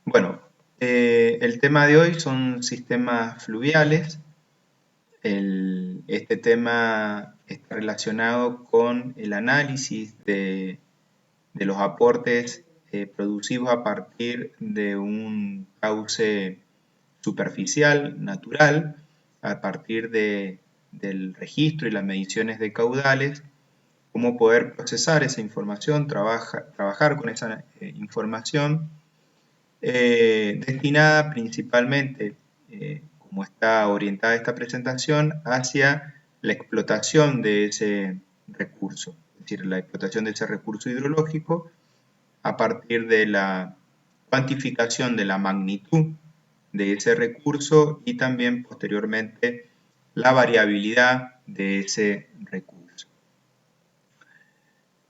Bueno, el tema de hoy son sistemas fluviales. Este tema está relacionado con el análisis de los aportes producidos a partir de un cauce superficial, natural, a partir del registro y las mediciones de caudales, cómo poder procesar esa información, trabajar con esa información destinada principalmente, como está orientada esta presentación, hacia la explotación de ese recurso, es decir, la explotación de ese recurso hidrológico a partir de la cuantificación de la magnitud de ese recurso y también posteriormente la variabilidad de ese recurso.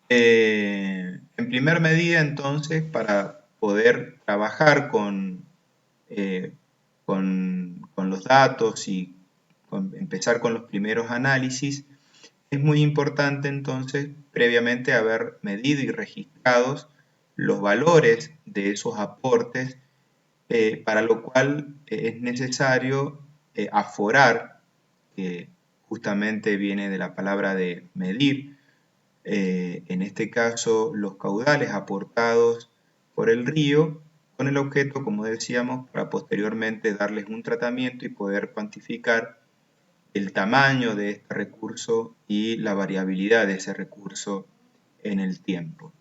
En primer medida, entonces, para poder trabajar con los datos y empezar con los primeros análisis, es muy importante entonces previamente haber medido y registrado los valores de esos aportes, para lo cual es necesario aforar, que justamente viene de la palabra de medir, en este caso los caudales aportados por el río, con el objeto, como decíamos, para posteriormente darles un tratamiento y poder cuantificar el tamaño de este recurso y la variabilidad de ese recurso en el tiempo.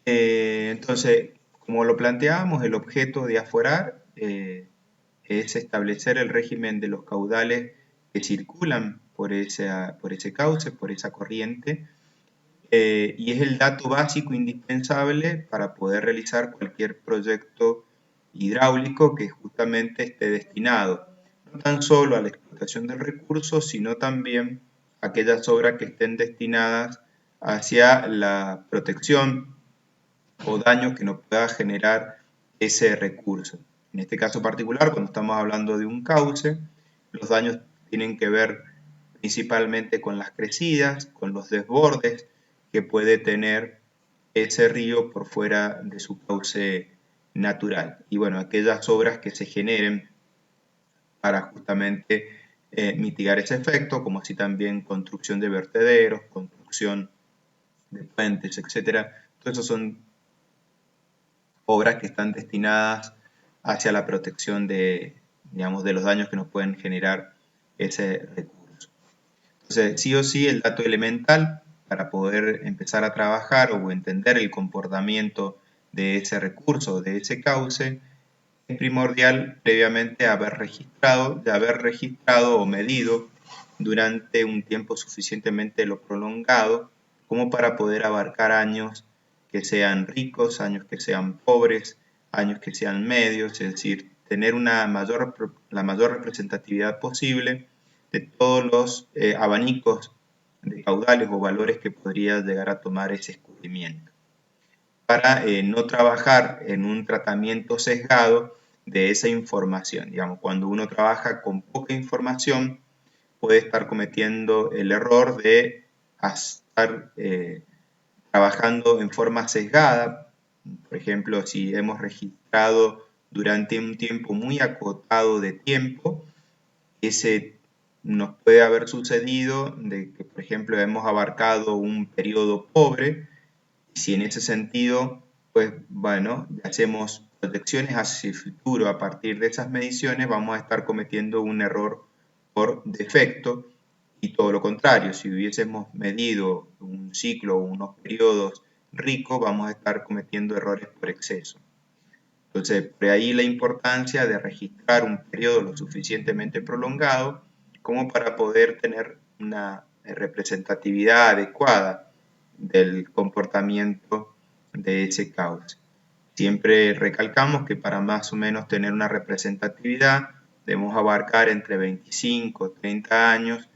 Entonces, como lo planteábamos, el objeto de aforar es establecer el régimen de los caudales que circulan por ese cauce, por esa corriente, y es el dato básico indispensable para poder realizar cualquier proyecto hidráulico que justamente esté destinado no tan solo a la explotación del recurso, sino también a aquellas obras que estén destinadas hacia la protección o daño que nos pueda generar ese recurso. En este caso particular, cuando estamos hablando de un cauce, los daños tienen que ver principalmente con las crecidas, con los desbordes que puede tener ese río por fuera de su cauce natural. Y bueno, aquellas obras que se generen para justamente mitigar ese efecto, como así también construcción de vertederos, construcción de puentes, etc. Todo eso son obras que están destinadas hacia la protección de, digamos, de los daños que nos pueden generar ese recurso. Entonces, sí o sí, el dato elemental para poder empezar a trabajar o entender el comportamiento de ese recurso, de ese cauce, es primordial previamente haber registrado o medido durante un tiempo suficientemente lo prolongado como para poder abarcar años que sean ricos, años que sean pobres, años que sean medios, es decir, tener la mayor representatividad posible de todos los abanicos de caudales o valores que podría llegar a tomar ese escurrimiento, para no trabajar en un tratamiento sesgado de esa información. Digamos, cuando uno trabaja con poca información, puede estar cometiendo el error de estar trabajando en forma sesgada. Por ejemplo, si hemos registrado durante un tiempo muy acotado de tiempo, ese nos puede haber sucedido de que, por ejemplo, hemos abarcado un periodo pobre, y si en ese sentido, pues bueno, hacemos proyecciones hacia el futuro a partir de esas mediciones, vamos a estar cometiendo un error por defecto, y todo lo contrario, si hubiésemos medido un ciclo o unos periodos ricos, vamos a estar cometiendo errores por exceso. Entonces, por ahí la importancia de registrar un periodo lo suficientemente prolongado como para poder tener una representatividad adecuada del comportamiento de ese cauce. Siempre recalcamos que para más o menos tener una representatividad debemos abarcar entre 25 y 30 años,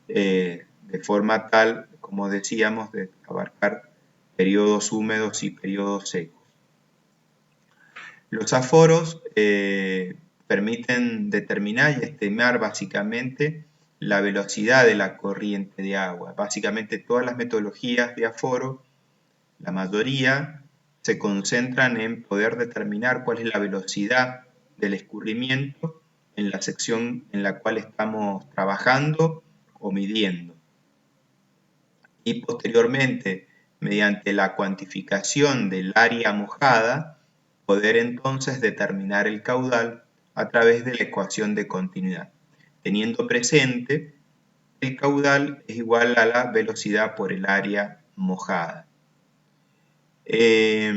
de forma tal, como decíamos, de abarcar periodos húmedos y periodos secos. Los aforos permiten determinar y estimar básicamente la velocidad de la corriente de agua. Básicamente todas las metodologías de aforo, la mayoría, se concentran en poder determinar cuál es la velocidad del escurrimiento en la sección en la cual estamos trabajando o midiendo. Y posteriormente, mediante la cuantificación del área mojada, poder entonces determinar el caudal a través de la ecuación de continuidad, teniendo presente que el caudal es igual a la velocidad por el área mojada. Es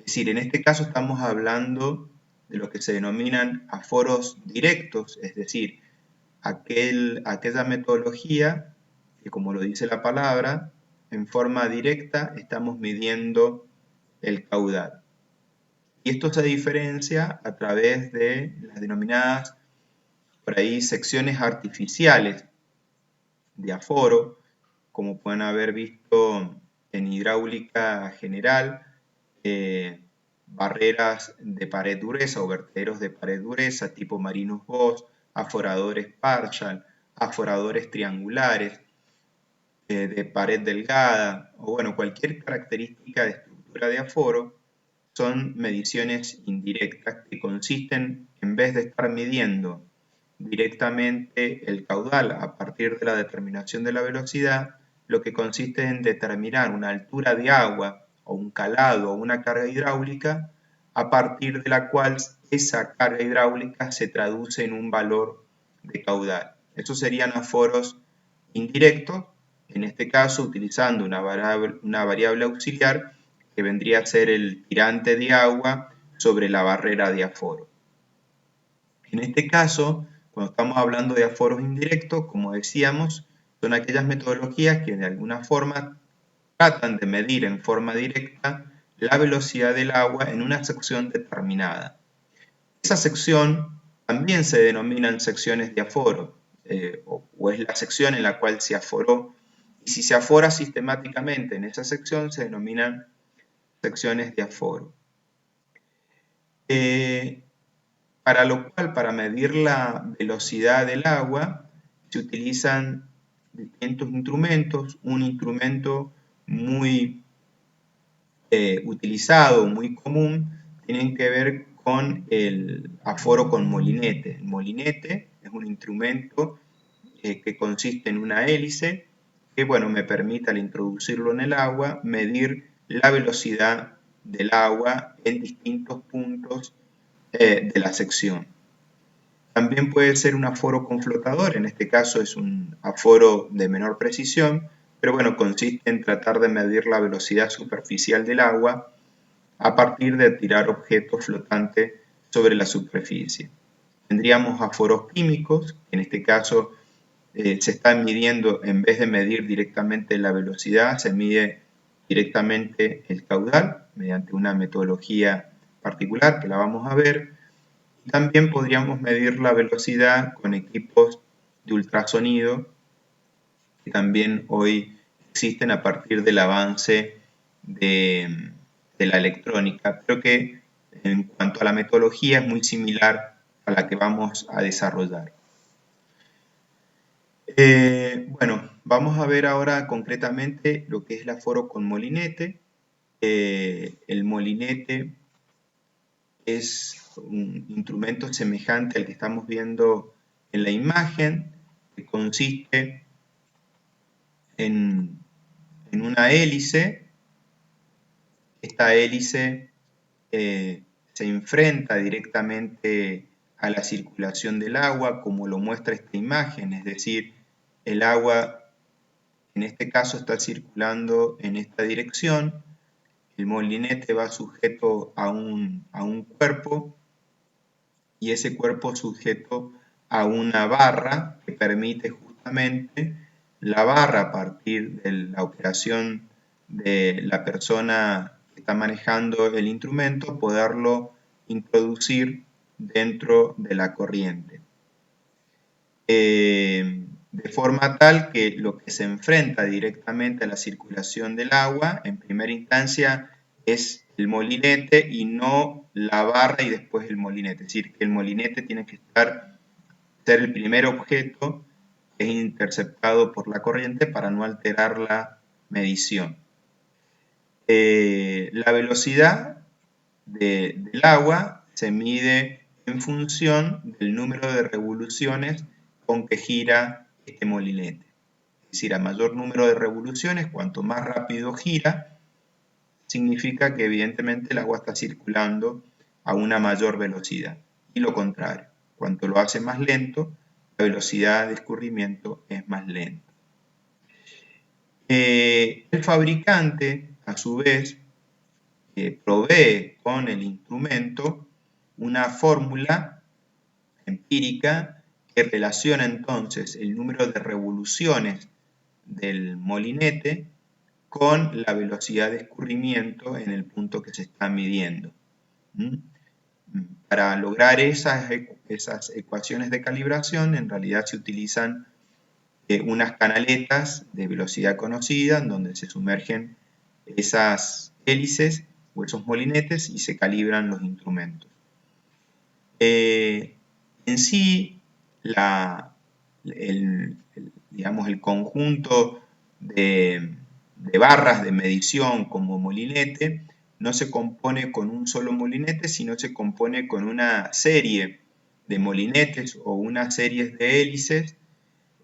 decir, en este caso estamos hablando de lo que se denominan aforos directos, es decir, aquella metodología que, como lo dice la palabra, en forma directa estamos midiendo el caudal. Y esto se diferencia a través de las denominadas, por ahí, secciones artificiales de aforo, como pueden haber visto en hidráulica general, barreras de pared dureza o vertederos de pared dureza tipo Marinus Bosch, aforadores partial, aforadores triangulares, de pared delgada, o bueno, cualquier característica de estructura de aforo, son mediciones indirectas que consisten, en vez de estar midiendo directamente el caudal a partir de la determinación de la velocidad, lo que consiste en determinar una altura de agua o un calado o una carga hidráulica a partir de la cual esa carga hidráulica se traduce en un valor de caudal. Estos serían aforos indirectos, en este caso utilizando una variable auxiliar que vendría a ser el tirante de agua sobre la barrera de aforo. En este caso, cuando estamos hablando de aforos indirectos, como decíamos, son aquellas metodologías que de alguna forma tratan de medir en forma directa la velocidad del agua en una sección determinada. Esa sección también se denominan secciones de aforo, o es la sección en la cual se aforó, y si se afora sistemáticamente en esa sección se denominan secciones de aforo. Para lo cual, para medir la velocidad del agua, se utilizan distintos instrumentos. Un instrumento muy utilizado, muy común, tienen que ver con el aforo con molinete. El molinete es un instrumento que consiste en una hélice que, bueno, me permite, al introducirlo en el agua, medir la velocidad del agua en distintos puntos de la sección. También puede ser un aforo con flotador, en este caso es un aforo de menor precisión, pero bueno, consiste en tratar de medir la velocidad superficial del agua a partir de tirar objetos flotantes sobre la superficie. Tendríamos aforos químicos, en este caso se están midiendo, en vez de medir directamente la velocidad, se mide directamente el caudal mediante una metodología particular que la vamos a ver. También podríamos medir la velocidad con equipos de ultrasonido que también hoy existen a partir del avance de la electrónica, pero que en cuanto a la metodología es muy similar a la que vamos a desarrollar. Bueno, vamos a ver ahora concretamente lo que es el aforo con molinete. El molinete es un instrumento semejante al que estamos viendo en la imagen, que consiste en una hélice. Esta hélice se enfrenta directamente a la circulación del agua, como lo muestra esta imagen, es decir, el agua en este caso está circulando en esta dirección, el molinete va sujeto a un cuerpo y ese cuerpo sujeto a una barra que permite justamente la barra, a partir de la operación de la persona que está manejando el instrumento, poderlo introducir dentro de la corriente. De forma tal que lo que se enfrenta directamente a la circulación del agua, en primera instancia, es el molinete y no la barra y después el molinete. Es decir, que el molinete tiene que ser el primer objeto que es interceptado por la corriente para no alterar la medición. La velocidad del agua se mide en función del número de revoluciones con que gira este molinete. Es decir, a mayor número de revoluciones, cuanto más rápido gira, significa que evidentemente el agua está circulando a una mayor velocidad. Y lo contrario, cuanto lo hace más lento, la velocidad de escurrimiento es más lenta. El fabricante, a su vez, provee con el instrumento una fórmula empírica que relaciona entonces el número de revoluciones del molinete con la velocidad de escurrimiento en el punto que se está midiendo. Para lograr esas ecuaciones de calibración, en realidad se utilizan unas canaletas de velocidad conocida, en donde se sumergen esas hélices o esos molinetes y se calibran los instrumentos. En sí, digamos, el conjunto de barras de medición como molinete no se compone con un solo molinete, sino se compone con una serie de molinetes o una serie de hélices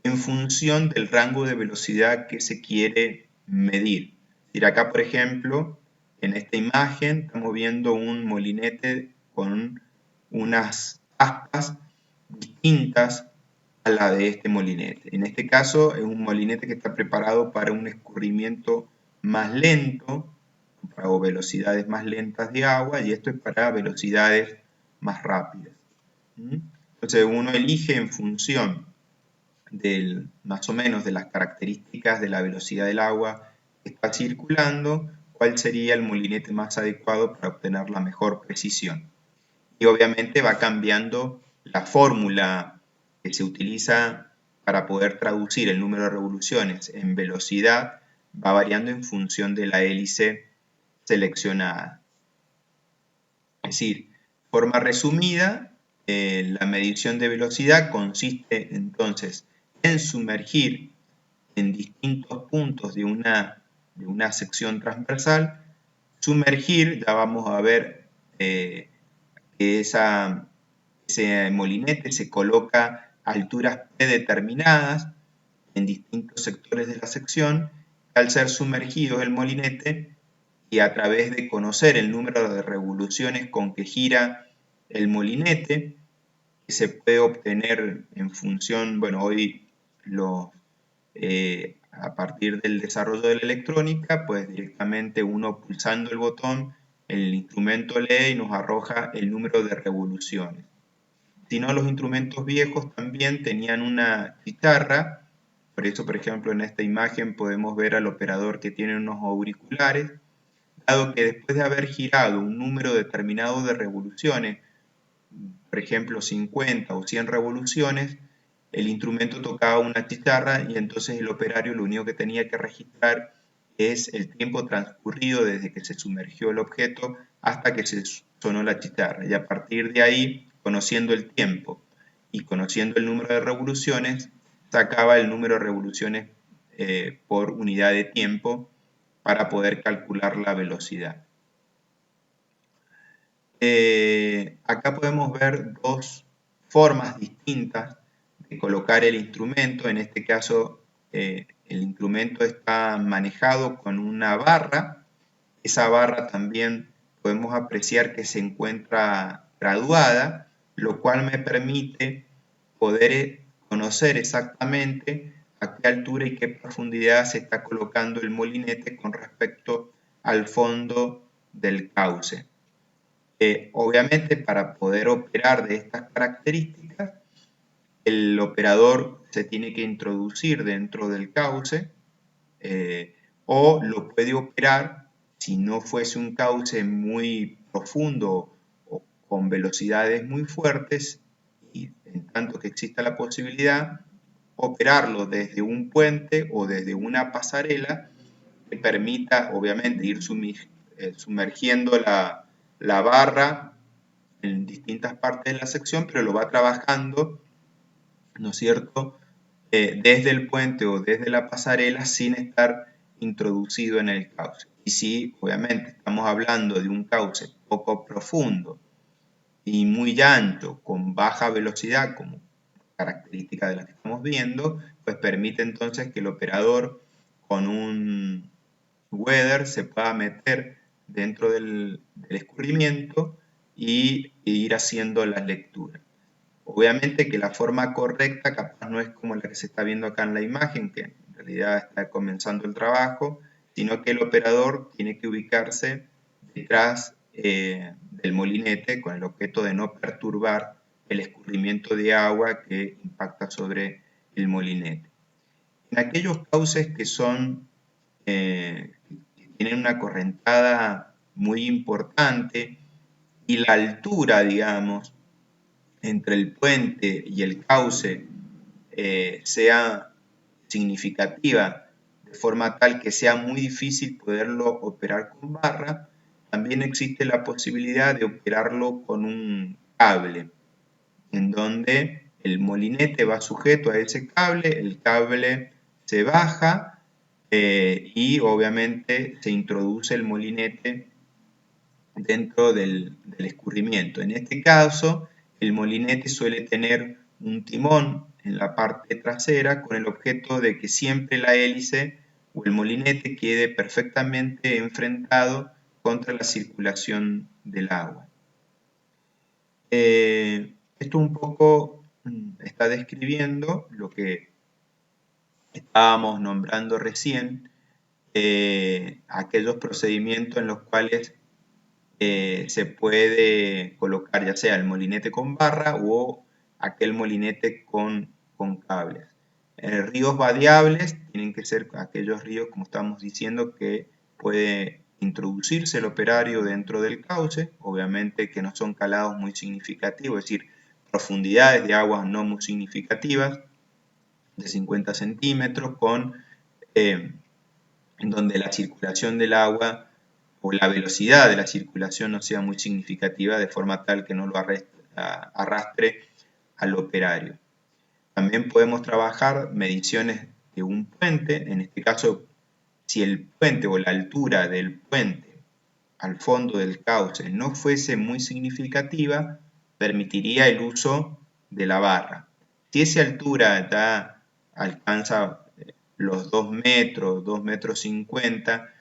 en función del rango de velocidad que se quiere medir. Es decir, acá, por ejemplo, en esta imagen estamos viendo un molinete con unas aspas distintas a la de este molinete. En este caso es un molinete que está preparado para un escurrimiento más lento o velocidades más lentas de agua, y esto es para velocidades más rápidas. Entonces uno elige en función más o menos de las características de la velocidad del agua que está circulando, cuál sería el molinete más adecuado para obtener la mejor precisión. Y obviamente va cambiando la fórmula que se utiliza para poder traducir el número de revoluciones en velocidad, va variando en función de la hélice seleccionada. Es decir, de forma resumida, la medición de velocidad consiste entonces en sumergir en distintos puntos de una sección transversal. Sumergir, ya vamos a ver que ese molinete se coloca a alturas predeterminadas en distintos sectores de la sección. Al ser sumergido el molinete y a través de conocer el número de revoluciones con que gira el molinete, que se puede obtener en función, bueno, hoy a partir del desarrollo de la electrónica, pues directamente uno pulsando el botón, el instrumento lee y nos arroja el número de revoluciones. Si no, los instrumentos viejos también tenían una chicharra. Por eso, por ejemplo, en esta imagen podemos ver al operador que tiene unos auriculares, dado que después de haber girado un número determinado de revoluciones, por ejemplo 50 o 100 revoluciones, el instrumento tocaba una chicharra y entonces el operario lo único que tenía que registrar es el tiempo transcurrido desde que se sumergió el objeto hasta que se sonó la chicharra. Y a partir de ahí, conociendo el tiempo y conociendo el número de revoluciones, sacaba el número de revoluciones por unidad de tiempo para poder calcular la velocidad. Acá podemos ver dos formas distintas de colocar el instrumento. En este caso, el instrumento está manejado con una barra. Esa barra también podemos apreciar que se encuentra graduada, lo cual me permite poder conocer exactamente a qué altura y qué profundidad se está colocando el molinete con respecto al fondo del cauce. Obviamente, para poder operar de estas características, el operador se tiene que introducir dentro del cauce o lo puede operar si no fuese un cauce muy profundo o con velocidades muy fuertes, y en tanto que exista la posibilidad, operarlo desde un puente o desde una pasarela que permita obviamente ir sumergiendo la barra en distintas partes de la sección, pero lo va trabajando, ¿no es cierto?, desde el puente o desde la pasarela sin estar introducido en el cauce. Y si obviamente estamos hablando de un cauce poco profundo y muy ancho, con baja velocidad, como característica de la que estamos viendo, pues permite entonces que el operador con un weather se pueda meter dentro del escurrimiento y ir haciendo las lecturas. Obviamente que la forma correcta capaz no es como la que se está viendo acá en la imagen, que en realidad está comenzando el trabajo, sino que el operador tiene que ubicarse detrás del molinete con el objeto de no perturbar el escurrimiento de agua que impacta sobre el molinete. En aquellos cauces que son que tienen una correntada muy importante y la altura, digamos, entre el puente y el cauce sea significativa, de forma tal que sea muy difícil poderlo operar con barra, también existe la posibilidad de operarlo con un cable, en donde el molinete va sujeto a ese cable, el cable se baja y obviamente se introduce el molinete dentro del escurrimiento. En este caso, el molinete suele tener un timón en la parte trasera con el objeto de que siempre la hélice o el molinete quede perfectamente enfrentado contra la circulación del agua. Esto un poco está describiendo lo que estábamos nombrando recién, aquellos procedimientos en los cuales se puede colocar ya sea el molinete con barra o aquel molinete con cables. Ríos variables tienen que ser aquellos ríos, como estamos diciendo, que puede introducirse el operario dentro del cauce, obviamente que no son calados muy significativos, es decir, profundidades de aguas no muy significativas, de 50 centímetros, en donde la circulación del agua o la velocidad de la circulación no sea muy significativa, de forma tal que no lo arrastre al operario. También podemos trabajar mediciones de un puente, en este caso, si el puente o la altura del puente al fondo del cauce no fuese muy significativa, permitiría el uso de la barra. Si esa altura ya alcanza los 2 metros, 2 metros 50,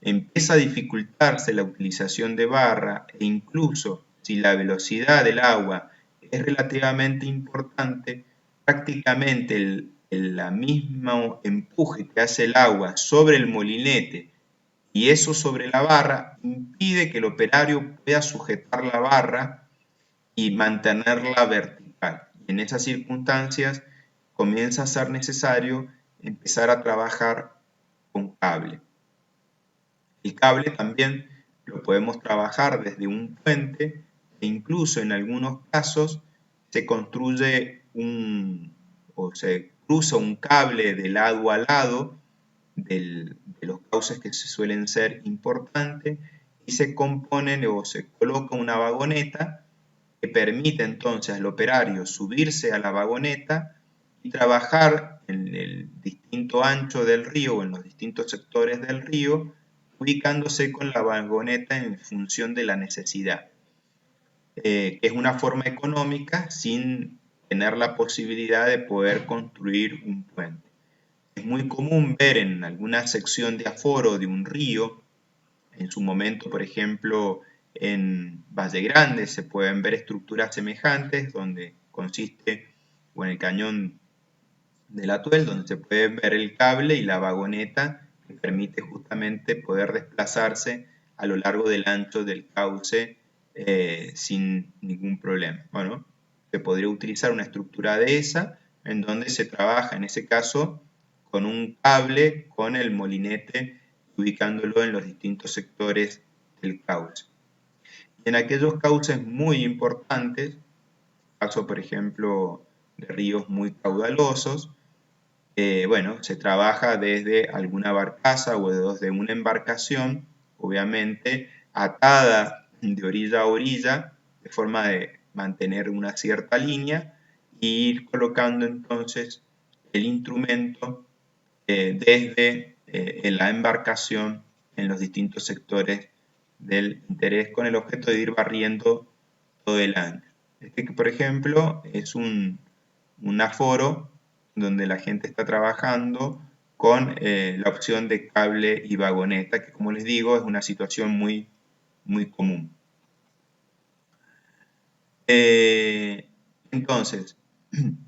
empieza a dificultarse la utilización de barra e incluso si la velocidad del agua es relativamente importante, prácticamente el mismo empuje que hace el agua sobre el molinete y eso sobre la barra impide que el operario pueda sujetar la barra y mantenerla vertical. En esas circunstancias comienza a ser necesario empezar a trabajar con cable. El cable también lo podemos trabajar desde un puente e incluso en algunos casos se construye o se cruza un cable de lado a lado de los cauces que suelen ser importantes y se componen o se coloca una vagoneta que permite entonces al operario subirse a la vagoneta y trabajar en el distinto ancho del río o en los distintos sectores del río, ubicándose con la vagoneta en función de la necesidad, que es una forma económica sin tener la posibilidad de poder construir un puente. Es muy común ver en alguna sección de aforo de un río, en su momento, por ejemplo, en Valle Grande se pueden ver estructuras semejantes donde consiste, o en el cañón del Atuel, donde se puede ver el cable y la vagoneta que permite justamente poder desplazarse a lo largo del ancho del cauce sin ningún problema. Bueno, se podría utilizar una estructura de esa en donde se trabaja en ese caso con un cable con el molinete ubicándolo en los distintos sectores del cauce. Y en aquellos cauces muy importantes, caso por ejemplo de ríos muy caudalosos, bueno, se trabaja desde alguna barcaza o desde una embarcación, obviamente atada de orilla a orilla, de forma de mantener una cierta línea, e ir colocando entonces el instrumento desde la embarcación en los distintos sectores del interés con el objeto de ir barriendo todo el ancho. Este, por ejemplo, es un aforo donde la gente está trabajando con la opción de cable y vagoneta, que como les digo es una situación muy común. Entonces,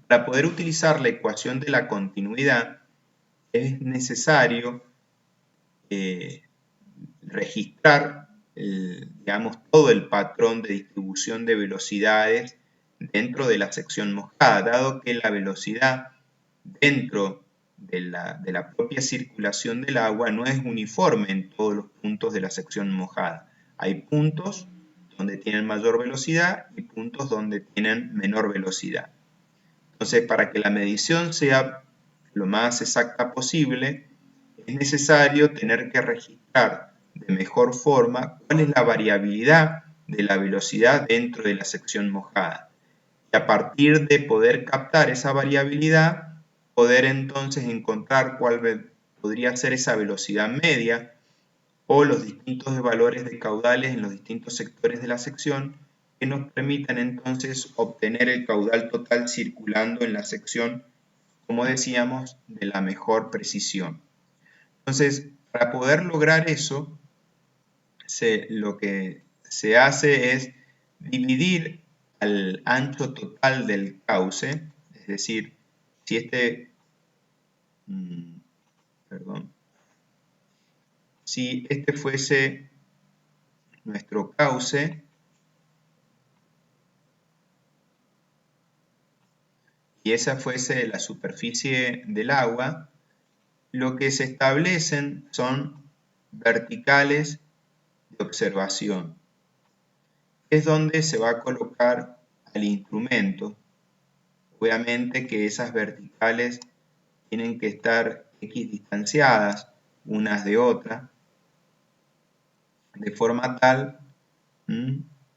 para poder utilizar la ecuación de la continuidad es necesario registrar digamos, todo el patrón de distribución de velocidades dentro de la sección mojada, dado que la velocidad dentro de la propia circulación del agua no es uniforme en todos los puntos de la sección mojada. Hay puntos donde tienen mayor velocidad y puntos donde tienen menor velocidad. Entonces, para que la medición sea lo más exacta posible, es necesario tener que registrar de mejor forma cuál es la variabilidad de la velocidad dentro de la sección mojada. Y a partir de poder captar esa variabilidad, poder entonces encontrar cuál podría ser esa velocidad media o los distintos valores de caudales en los distintos sectores de la sección que nos permitan entonces obtener el caudal total circulando en la sección, como decíamos, de la mejor precisión. Entonces, para poder lograr eso, lo que se hace es dividir al ancho total del cauce, es decir, si si este fuese nuestro cauce, y esa fuese la superficie del agua, lo que se establecen son verticales de observación. Es donde se va a colocar al instrumento. Obviamente que esas verticales tienen que estar equidistanciadas unas de otras, de forma tal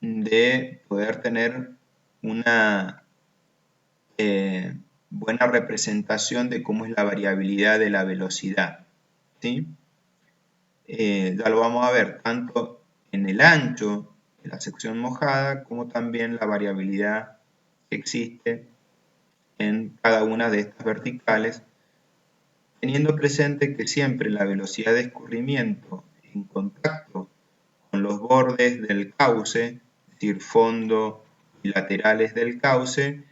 de poder tener una buena representación de cómo es la variabilidad de la velocidad. ¿Sí? Ya lo vamos a ver tanto en el ancho de la sección mojada como también la variabilidad que existe en cada una de estas verticales, teniendo presente que siempre la velocidad de escurrimiento en contacto con los bordes del cauce, es decir, fondo y laterales del cauce,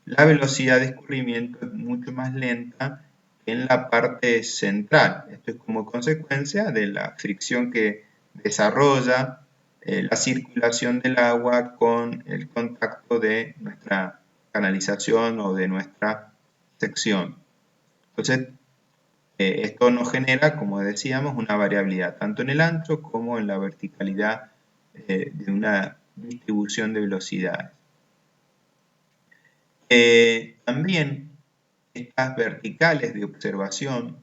la velocidad de escurrimiento es mucho más lenta que en la parte central. Esto es como consecuencia de la fricción que desarrolla la circulación del agua con el contacto de nuestra canalización o de nuestra sección. Entonces, esto nos genera, como decíamos, una variabilidad tanto en el ancho como en la verticalidad de una distribución de velocidades. También estas verticales de observación,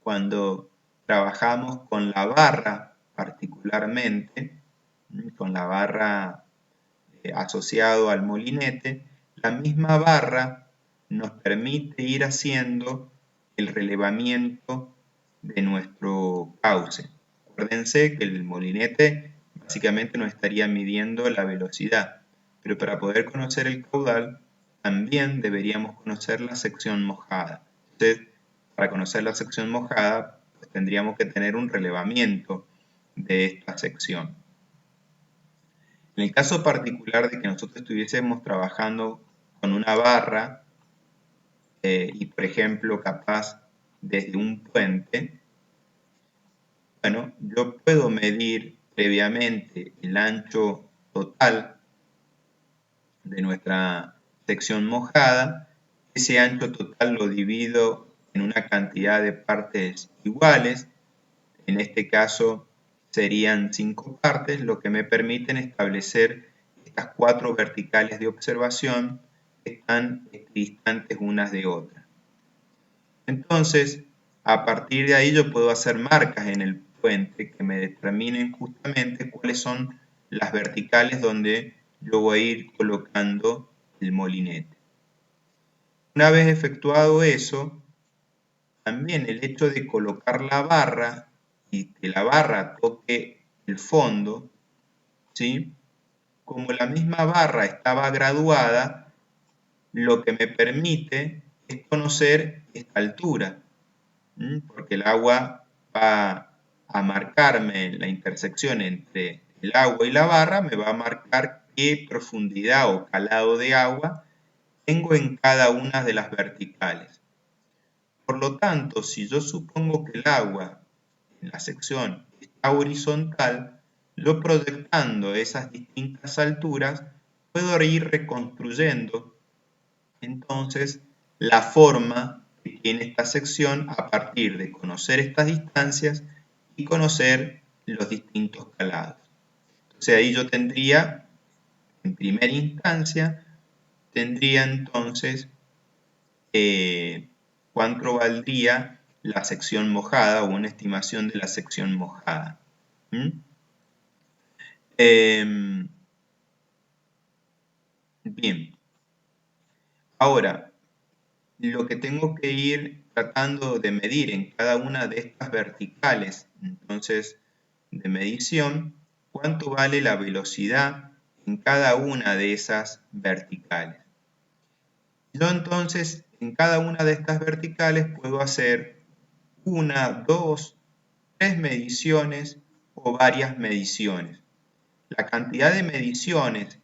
cuando trabajamos con la barra particularmente, con la barra asociado al molinete, la misma barra nos permite ir haciendo el relevamiento de nuestro cauce. Acuérdense que el molinete básicamente nos estaría midiendo la velocidad, pero para poder conocer el caudal también deberíamos conocer la sección mojada. Entonces, para conocer la sección mojada, pues tendríamos que tener un relevamiento de esta sección. En el caso particular de que nosotros estuviésemos trabajando con una barra y, por ejemplo, capaz desde un puente, bueno, yo puedo medir previamente el ancho total de nuestra sección mojada. Ese ancho total lo divido en una cantidad de partes iguales. En este caso serían 5 partes, lo que me permiten establecer estas 4 verticales de observación que están equidistantes unas de otras. Entonces, a partir de ahí yo puedo hacer marcas en el puente que me determinen justamente cuáles son las verticales donde yo voy a ir colocando el molinete. Una vez efectuado eso, también el hecho de colocar la barra y que la barra toque el fondo, ¿sí? Como la misma barra estaba graduada, lo que me permite es conocer esta altura, porque el agua va a marcarme la intersección entre el agua y la barra, me va a marcar qué profundidad o calado de agua tengo en cada una de las verticales. Por lo tanto, si yo supongo que el agua en la sección está horizontal, yo proyectando esas distintas alturas, puedo ir reconstruyendo entonces la forma que tiene esta sección a partir de conocer estas distancias y conocer los distintos calados. Entonces ahí yo tendría, en primera instancia, tendría entonces cuánto valdría la sección mojada o una estimación de la sección mojada. Bien, ahora lo que tengo que ir tratando de medir en cada una de estas verticales, entonces de medición, cuánto vale la velocidad en cada una de esas verticales. Yo entonces en cada una de estas verticales puedo hacer una, dos, tres mediciones o varias mediciones. La cantidad de mediciones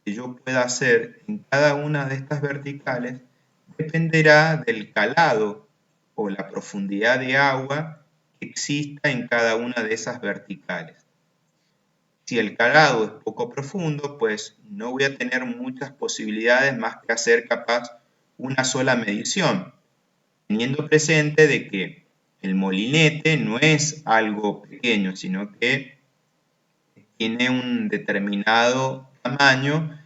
que yo pueda hacer en cada una de estas verticales dependerá del calado o la profundidad de agua que exista en cada una de esas verticales. Si el calado es poco profundo, pues no voy a tener muchas posibilidades más que hacer capaz una sola medición, teniendo presente de que el molinete no es algo pequeño, sino que tiene un determinado tamaño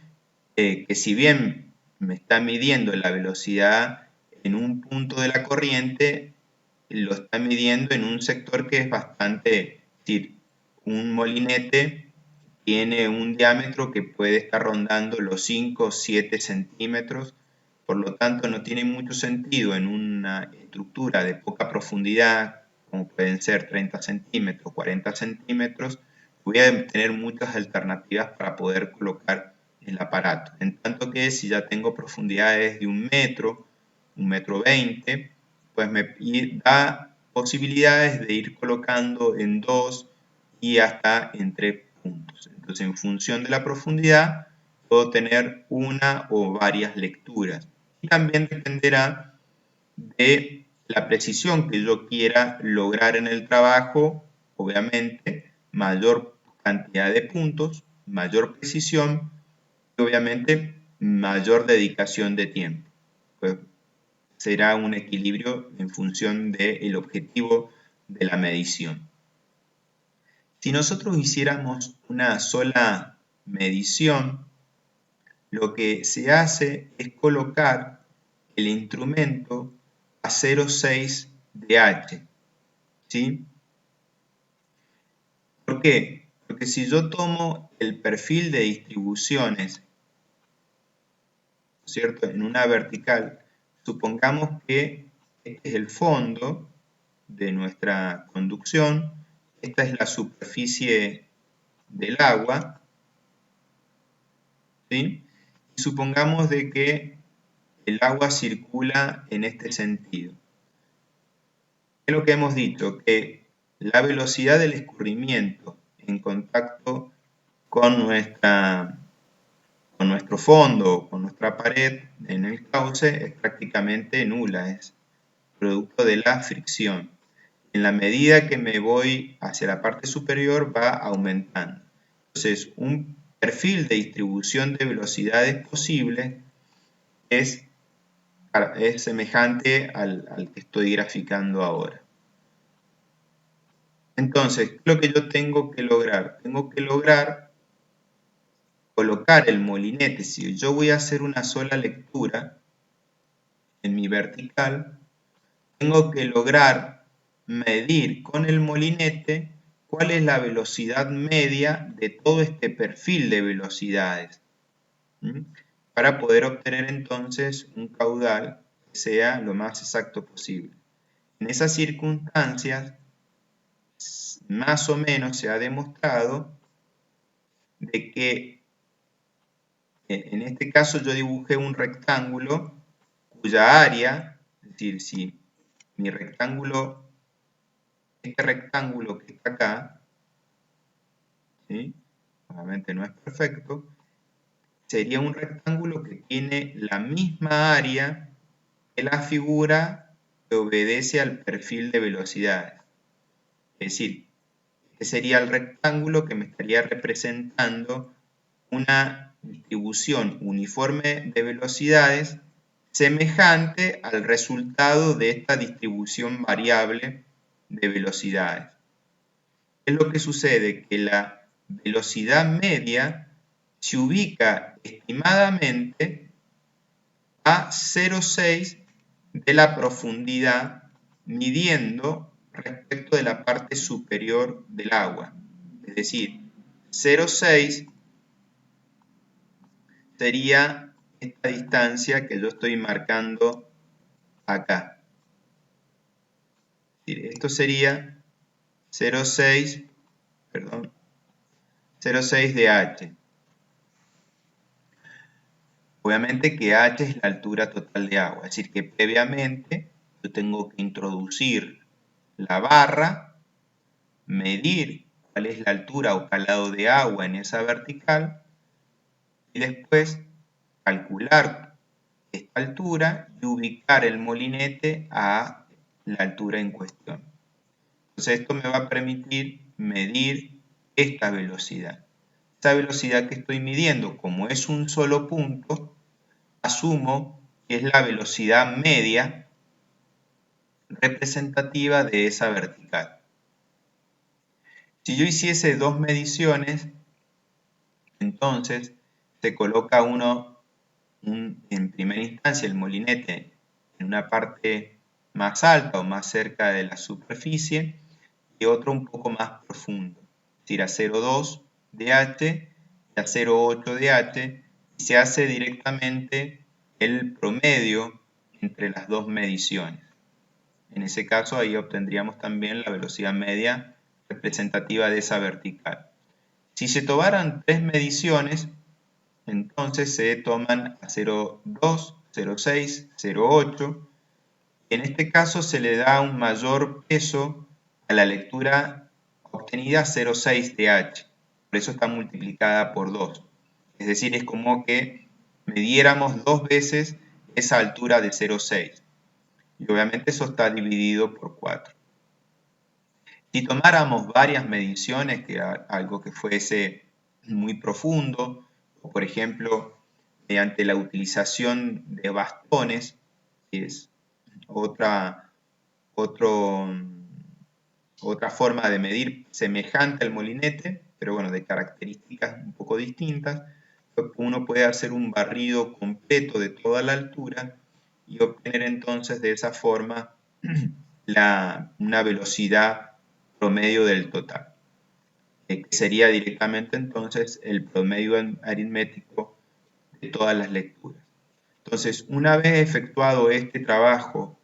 que si bien me está midiendo la velocidad en un punto de la corriente, lo está midiendo en un sector que es bastante, es decir, un molinete tiene un diámetro que puede estar rondando los 5 o 7 centímetros, por lo tanto no tiene mucho sentido en una estructura de poca profundidad, como pueden ser 30 centímetros, 40 centímetros, voy a tener muchas alternativas para poder colocar el aparato. En tanto que si ya tengo profundidades de 1 metro 20, pues me da posibilidades de ir colocando en 2 y hasta en 3 puntos. Entonces, en función de la profundidad, puedo tener una o varias lecturas. Y también dependerá de la precisión que yo quiera lograr en el trabajo, obviamente, mayor cantidad de puntos, mayor precisión y obviamente mayor dedicación de tiempo. Pues será un equilibrio en función del objetivo de la medición. Si nosotros hiciéramos una sola medición, lo que se hace es colocar el instrumento a 0,6 de H, ¿sí? ¿Por qué? Porque si yo tomo el perfil de distribuciones, ¿cierto?, en una vertical, supongamos que este es el fondo de nuestra conducción, esta es la superficie del agua, ¿sí? Y supongamos de que el agua circula en este sentido. ¿Qué es lo que hemos dicho? Que la velocidad del escurrimiento en contacto con nuestro fondo, con nuestra pared en el cauce es prácticamente nula, es producto de la fricción. En la medida que me voy hacia la parte superior va aumentando. Entonces, un perfil de distribución de velocidades posible es semejante al que estoy graficando ahora. Entonces, ¿qué es lo que yo tengo que lograr? Tengo que lograr colocar el molinete. Si yo voy a hacer una sola lectura en mi vertical, tengo que lograr medir con el molinete cuál es la velocidad media de todo este perfil de velocidades, para poder obtener entonces un caudal que sea lo más exacto posible. En esas circunstancias, más o menos se ha demostrado de que en este caso yo dibujé un rectángulo cuya área, es decir, si mi rectángulo, este rectángulo que está acá, ¿sí? Obviamente no es perfecto, sería un rectángulo que tiene la misma área que la figura que obedece al perfil de velocidades. Es decir, este sería el rectángulo que me estaría representando una distribución uniforme de velocidades semejante al resultado de esta distribución variable de velocidades. ¿Qué es lo que sucede? Que la velocidad media se ubica estimadamente a 0,6 de la profundidad midiendo respecto de la parte superior del agua. Es decir, 0,6 sería esta distancia que yo estoy marcando acá. Es decir, esto sería 0,6, perdón, 0,6 de h. Obviamente que h es la altura total de agua, es decir que previamente yo tengo que introducir la barra, medir cuál es la altura o calado de agua en esa vertical y después calcular esta altura y ubicar el molinete a la altura en cuestión. Entonces esto me va a permitir medir esta velocidad. Esta velocidad que estoy midiendo, como es un solo punto, asumo que es la velocidad media representativa de esa vertical. Si yo hiciese dos mediciones, entonces se coloca en primera instancia el molinete en una parte más alta o más cerca de la superficie y otro un poco más profundo, es decir, a 0,2 de h y a 0,8 de h, y se hace directamente el promedio entre las dos mediciones. En ese caso ahí obtendríamos también la velocidad media representativa de esa vertical. Si se tomaran tres mediciones, entonces se toman a 0,2, 0,6, 0,8. En este caso se le da un mayor peso a la lectura obtenida 0,6 de h. Por eso está multiplicada por 2. Es decir, es como que midiéramos dos veces esa altura de 0,6. Y obviamente eso está dividido por 4. Si tomáramos varias mediciones, que algo que fuese muy profundo, o por ejemplo, mediante la utilización de bastones, que es otra, otra forma de medir semejante al molinete, pero bueno, de características un poco distintas, uno puede hacer un barrido completo de toda la altura y obtener entonces de esa forma una velocidad promedio del total, que sería directamente entonces el promedio aritmético de todas las lecturas. Entonces, una vez efectuado este trabajo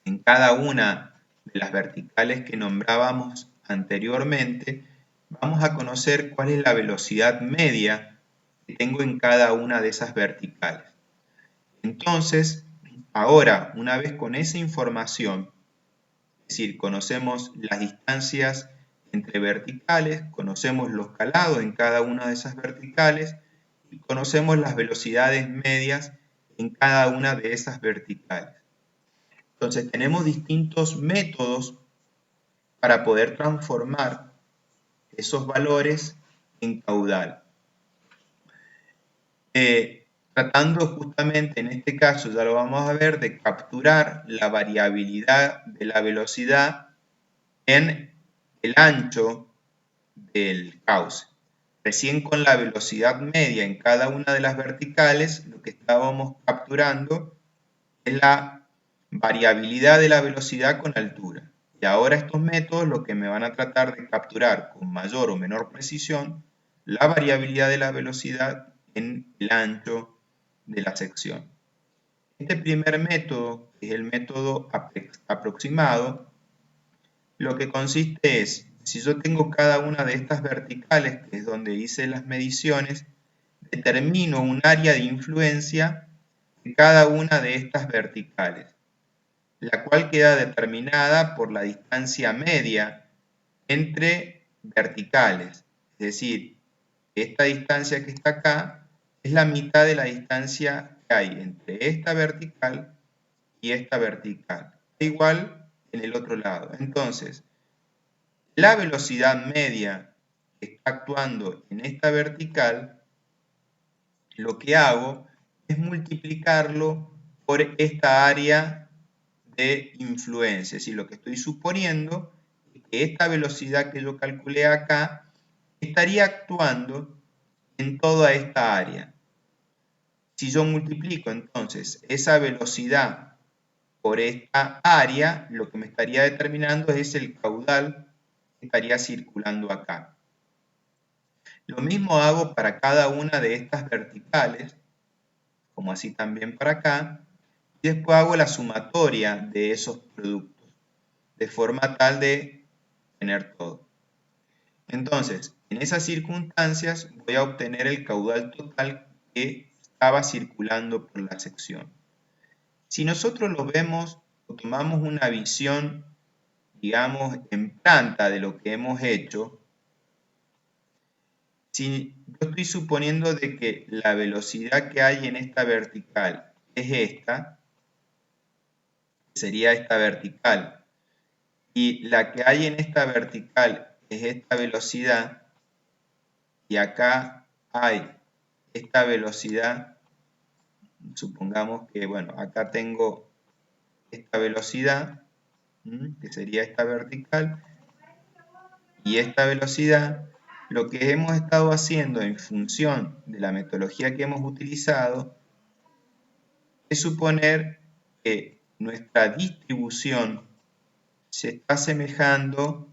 en cada una de las verticales que nombrábamos anteriormente, vamos a conocer cuál es la velocidad media que tengo en cada una de esas verticales. Entonces, ahora, una vez con esa información, es decir, conocemos las distancias entre verticales, conocemos los calados en cada una de esas verticales y conocemos las velocidades medias en cada una de esas verticales. Entonces tenemos distintos métodos para poder transformar esos valores en caudal. Tratando justamente en este caso, ya lo vamos a ver, de capturar la variabilidad de la velocidad en el ancho del cauce. Recién con la velocidad media en cada una de las verticales, lo que estábamos capturando es la variabilidad de la velocidad con altura. Y ahora estos métodos lo que me van a tratar de capturar con mayor o menor precisión la variabilidad de la velocidad en el ancho de la sección. Este primer método, que es el método aproximado, lo que consiste es, si yo tengo cada una de estas verticales, que es donde hice las mediciones, determino un área de influencia de cada una de estas verticales, la cual queda determinada por la distancia media entre verticales. Es decir, esta distancia que está acá es la mitad de la distancia que hay entre esta vertical y esta vertical. Igual en el otro lado. Entonces, la velocidad media que está actuando en esta vertical, lo que hago es multiplicarlo por esta área de influencia. Es decir, lo que estoy suponiendo es que esta velocidad que yo calculé acá estaría actuando en toda esta área. Si yo multiplico entonces esa velocidad por esta área, lo que me estaría determinando es el caudal que estaría circulando acá. Lo mismo hago para cada una de estas verticales, como así también para acá, y después hago la sumatoria de esos productos, de forma tal de tener todo. Entonces, en esas circunstancias voy a obtener el caudal total que estaba circulando por la sección. Si nosotros lo vemos o tomamos una visión, digamos, en planta de lo que hemos hecho, si yo estoy suponiendo de que la velocidad que hay en esta vertical es esta, sería esta vertical, y la que hay en esta vertical es esta velocidad, y acá hay esta velocidad, supongamos que, bueno, acá tengo esta velocidad, que sería esta vertical, y esta velocidad, lo que hemos estado haciendo en función de la metodología que hemos utilizado es suponer que nuestra distribución se está asemejando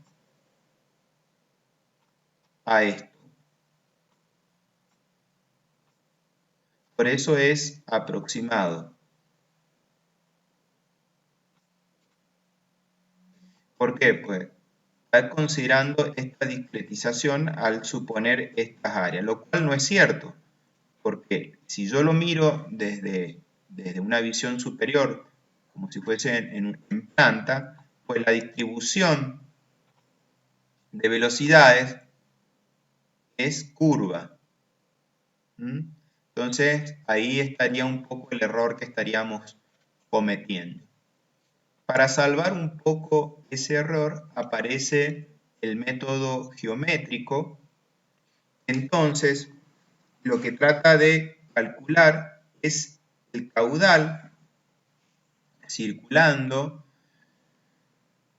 a esto. Por eso es aproximado. ¿Por qué? Pues está considerando esta discretización al suponer estas áreas, lo cual no es cierto, porque si yo lo miro desde una visión superior, como si fuese en planta, pues la distribución de velocidades es curva. Entonces ahí estaría un poco el error que estaríamos cometiendo. Para salvar un poco ese error aparece el método geométrico. Entonces lo que trata de calcular es el caudal circulando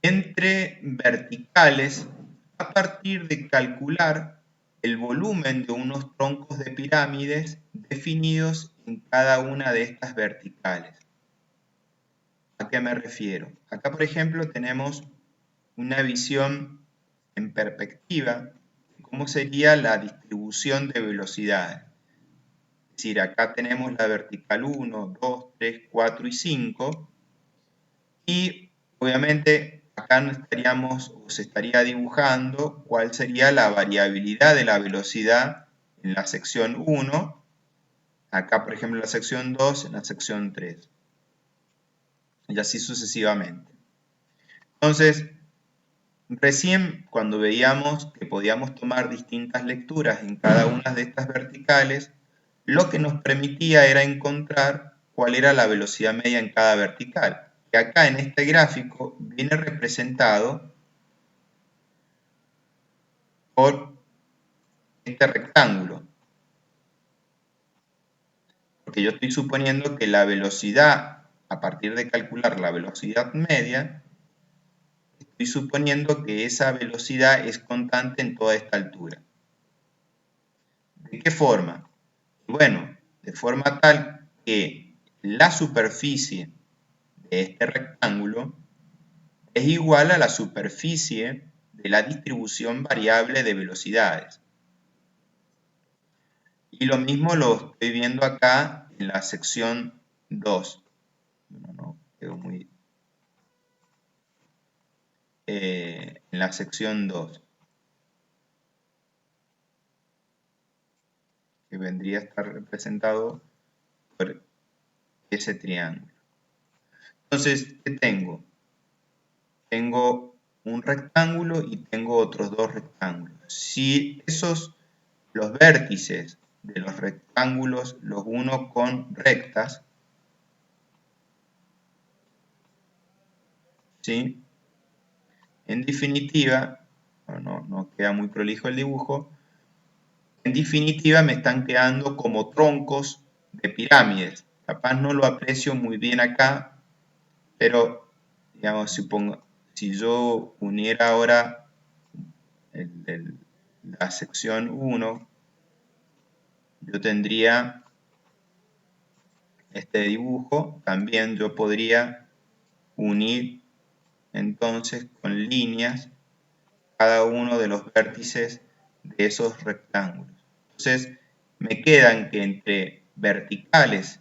entre verticales a partir de calcular el volumen de unos troncos de pirámides definidos en cada una de estas verticales. ¿A qué me refiero? Acá, por ejemplo, tenemos una visión en perspectiva de cómo sería la distribución de velocidades. Es decir, acá tenemos la vertical 1, 2, 3, 4 y 5, y obviamente acá estaríamos o se estaría dibujando cuál sería la variabilidad de la velocidad en la sección 1, acá por ejemplo en la sección 2, en la sección 3, y así sucesivamente. Entonces, recién cuando veíamos que podíamos tomar distintas lecturas en cada una de estas verticales, lo que nos permitía era encontrar cuál era la velocidad media en cada vertical, que acá en este gráfico viene representado por este rectángulo, porque yo estoy suponiendo que la velocidad, a partir de calcular la velocidad media, estoy suponiendo que esa velocidad es constante en toda esta altura. ¿De qué forma? Bueno, de forma tal que la superficie de este rectángulo es igual a la superficie de la distribución variable de velocidades. Y lo mismo lo estoy viendo acá en la sección 2. No quedó muy... en la sección 2, que vendría a estar representado por ese triángulo. Entonces, ¿qué tengo? Tengo un rectángulo y tengo otros dos rectángulos. Si los vértices de los rectángulos los uno con rectas, ¿sí? En definitiva, no queda muy prolijo el dibujo, en definitiva me están quedando como troncos de pirámides. Capaz no lo aprecio muy bien acá, pero digamos, si yo uniera ahora la sección 1, yo tendría este dibujo, también yo podría unir entonces con líneas cada uno de los vértices de esos rectángulos. Entonces me quedan que entre verticales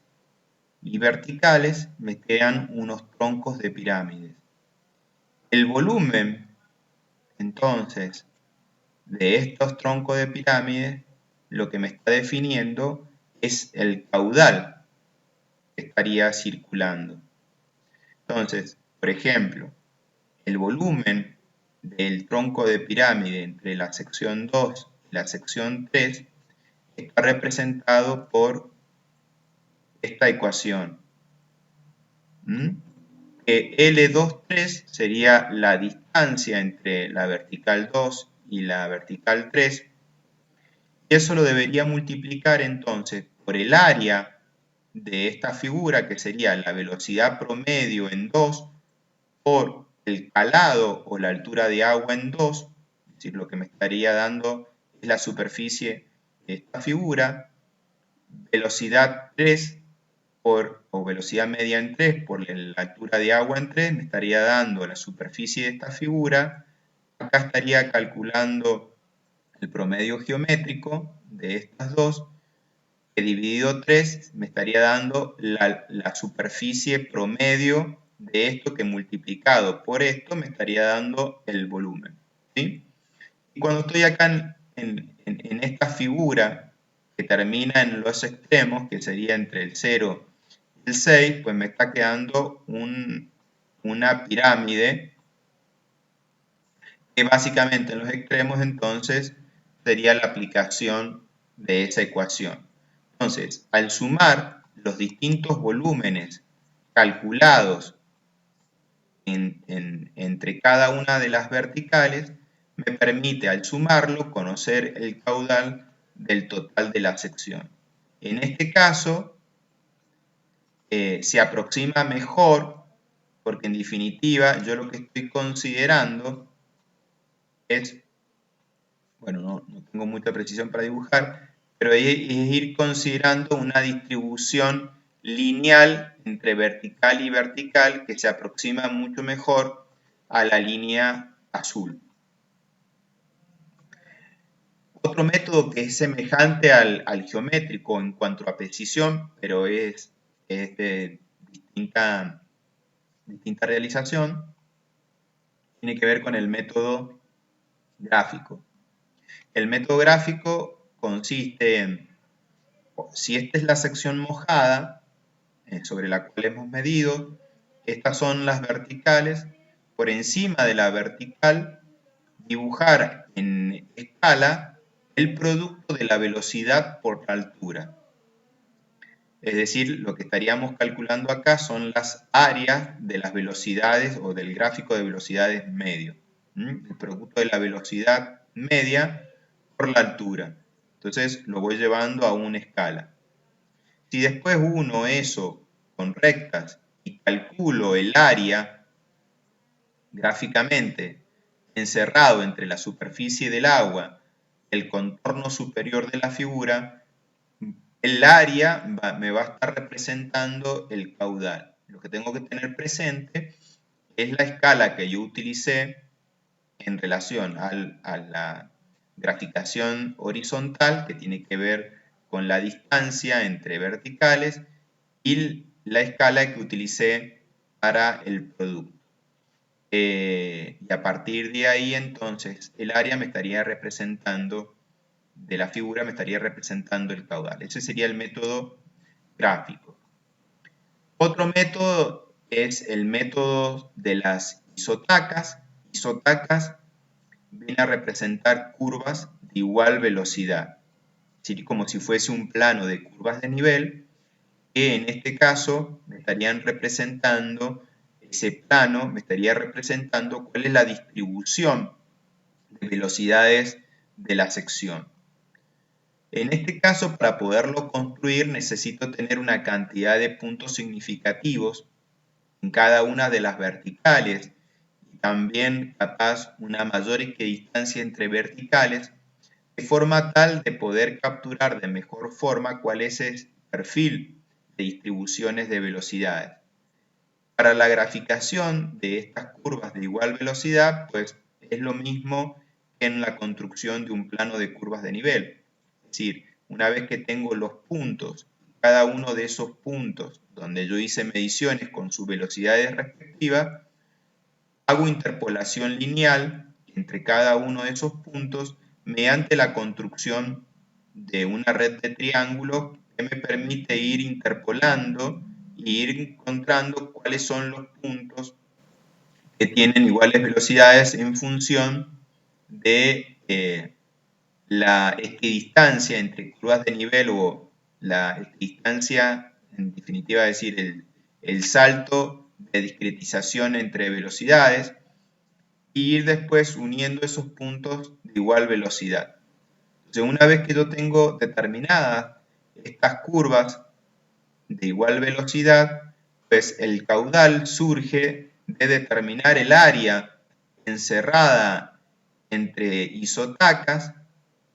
y verticales me quedan unos troncos de pirámides. El volumen entonces de estos troncos de pirámides lo que me está definiendo es el caudal que estaría circulando. Entonces, por ejemplo, el volumen del tronco de pirámide entre la sección 2 y la sección 3 está representado por esta ecuación. Que L23 sería la distancia entre la vertical 2 y la vertical 3, y eso lo debería multiplicar entonces por el área de esta figura, que sería la velocidad promedio en 2, por el calado o la altura de agua en 2, es decir, lo que me estaría dando es la superficie de esta figura, velocidad 3 o velocidad media en 3 por la altura de agua en 3, me estaría dando la superficie de esta figura. Acá estaría calculando el promedio geométrico de estas dos, que dividido 3 me estaría dando la superficie promedio de esto, que multiplicado por esto me estaría dando el volumen, ¿sí? Y cuando estoy acá en esta figura que termina en los extremos, que sería entre el 0 y el 6, pues me está quedando una pirámide que básicamente en los extremos entonces sería la aplicación de esa ecuación. Entonces, al sumar los distintos volúmenes calculados entre cada una de las verticales, me permite al sumarlo conocer el caudal del total de la sección. En este caso, se aproxima mejor, porque en definitiva yo lo que estoy considerando es, bueno, no tengo mucha precisión para dibujar, pero es ir considerando una distribución lineal entre vertical y vertical que se aproxima mucho mejor a la línea azul. Otro método que es semejante al geométrico en cuanto a precisión, pero es de distinta realización, tiene que ver con el método gráfico. El método gráfico consiste en, si esta es la sección mojada sobre la cual hemos medido, estas son las verticales, por encima de la vertical dibujar en escala el producto de la velocidad por la altura. Es decir, lo que estaríamos calculando acá son las áreas de las velocidades o del gráfico de velocidades medio. El producto de la velocidad media por la altura. Entonces lo voy llevando a una escala. Si después uno eso con rectas y calculo el área gráficamente encerrado entre la superficie del agua y el contorno superior de la figura, el área me va a estar representando el caudal. Lo que tengo que tener presente es la escala que yo utilicé en relación a la graficación horizontal, que tiene que ver con la distancia entre verticales, y la escala que utilicé para el producto. y a partir de ahí entonces el área me estaría representando, de la figura me estaría representando el caudal. Ese sería el método gráfico. Otro método es el método de las isotacas. Isotacas viene a representar curvas de igual velocidad, es decir, como si fuese un plano de curvas de nivel, que en este caso me estarían representando, ese plano me estaría representando cuál es la distribución de velocidades de la sección. En este caso, para poderlo construir, necesito tener una cantidad de puntos significativos en cada una de las verticales y también capaz una mayor equidistancia entre verticales, de forma tal de poder capturar de mejor forma cuál es el perfil de distribuciones de velocidades. Para la graficación de estas curvas de igual velocidad, pues es lo mismo que en la construcción de un plano de curvas de nivel. Es decir, una vez que tengo los puntos, cada uno de esos puntos donde yo hice mediciones con sus velocidades respectivas, hago interpolación lineal entre cada uno de esos puntos mediante la construcción de una red de triángulos que me permite ir interpolando e ir encontrando cuáles son los puntos que tienen iguales velocidades en función de la equidistancia entre curvas de nivel o la equidistancia, en definitiva, es decir, el salto de discretización entre velocidades, y ir después uniendo esos puntos de igual velocidad. Entonces, una vez que yo tengo determinadas estas curvas de igual velocidad, pues el caudal surge de determinar el área encerrada entre isotacas.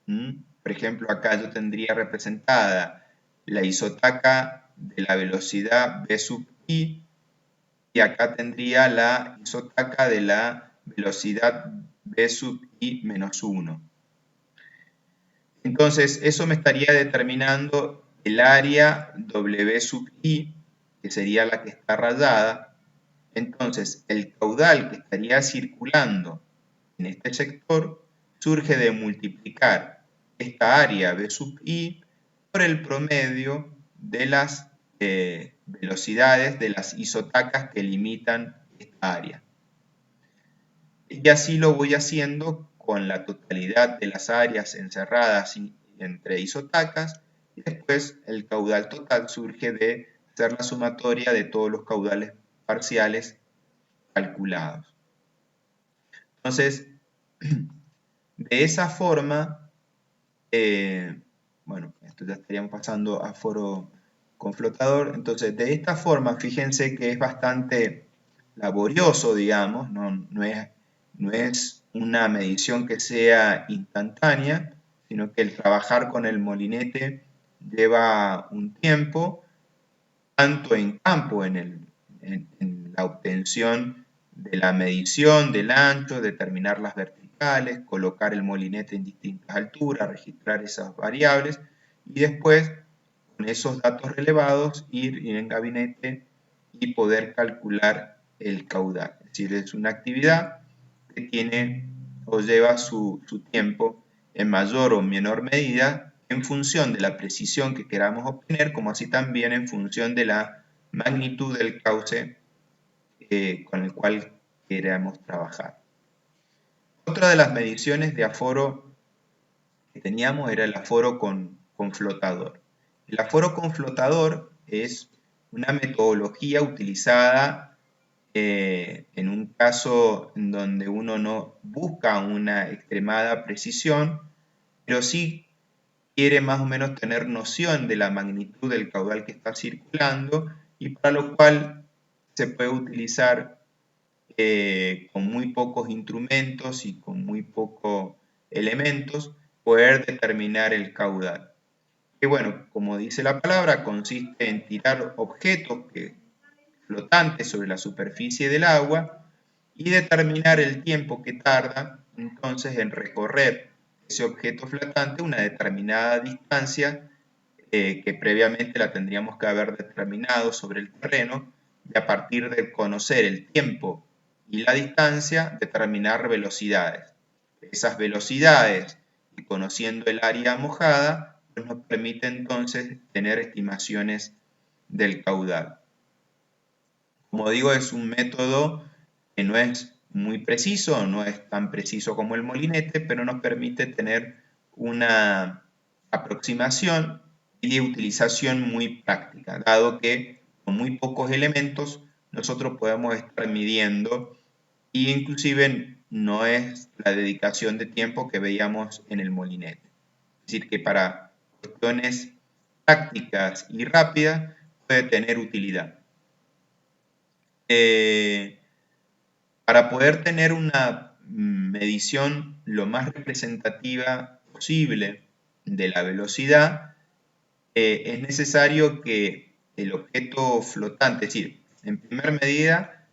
Por ejemplo, acá yo tendría representada la isotaca de la velocidad v sub i, y acá tendría la isotaca de la velocidad v sub i menos 1. Entonces, eso me estaría determinando el área w sub i, que sería la que está rayada. Entonces, el caudal que estaría circulando en este sector surge de multiplicar esta área v sub i por el promedio de las velocidades de las isotacas que limitan esta área. Y así lo voy haciendo con la totalidad de las áreas encerradas entre isotacas, y después el caudal total surge de hacer la sumatoria de todos los caudales parciales calculados. Entonces, de esa forma, bueno, esto ya estaríamos pasando a foro con flotador. Entonces, de esta forma, fíjense que es bastante laborioso, digamos, no es una medición que sea instantánea, sino que el trabajar con el molinete lleva un tiempo, tanto en campo, en la obtención de la medición del ancho, determinar las verticales, colocar el molinete en distintas alturas, registrar esas variables, y después, con esos datos relevados, ir en gabinete y poder calcular el caudal. Es decir, es una actividad que tiene o lleva su tiempo en mayor o menor medida en función de la precisión que queramos obtener, como así también en función de la magnitud del cauce con el cual queramos trabajar. Otra de las mediciones de aforo que teníamos era el aforo con flotador. El aforo con flotador es una metodología utilizada en un caso en donde uno no busca una extremada precisión, pero sí quiere más o menos tener noción de la magnitud del caudal que está circulando, y para lo cual se puede utilizar con muy pocos instrumentos y con muy pocos elementos poder determinar el caudal. Que bueno, como dice la palabra, consiste en tirar objetos flotantes sobre la superficie del agua y determinar el tiempo que tarda entonces en recorrer ese objeto flotante una determinada distancia que previamente la tendríamos que haber determinado sobre el terreno, y a partir de conocer el tiempo y la distancia, determinar velocidades. Esas velocidades, y conociendo el área mojada, pues nos permite entonces tener estimaciones del caudal. Como digo, es un método que no es muy preciso, no es tan preciso como el molinete, pero nos permite tener una aproximación y utilización muy práctica, dado que con muy pocos elementos nosotros podemos estar midiendo e inclusive no es la dedicación de tiempo que veíamos en el molinete. Es decir, que para cuestiones prácticas y rápidas puede tener utilidad. Para poder tener una medición lo más representativa posible de la velocidad, es necesario que el objeto flotante, es decir, en primera medida,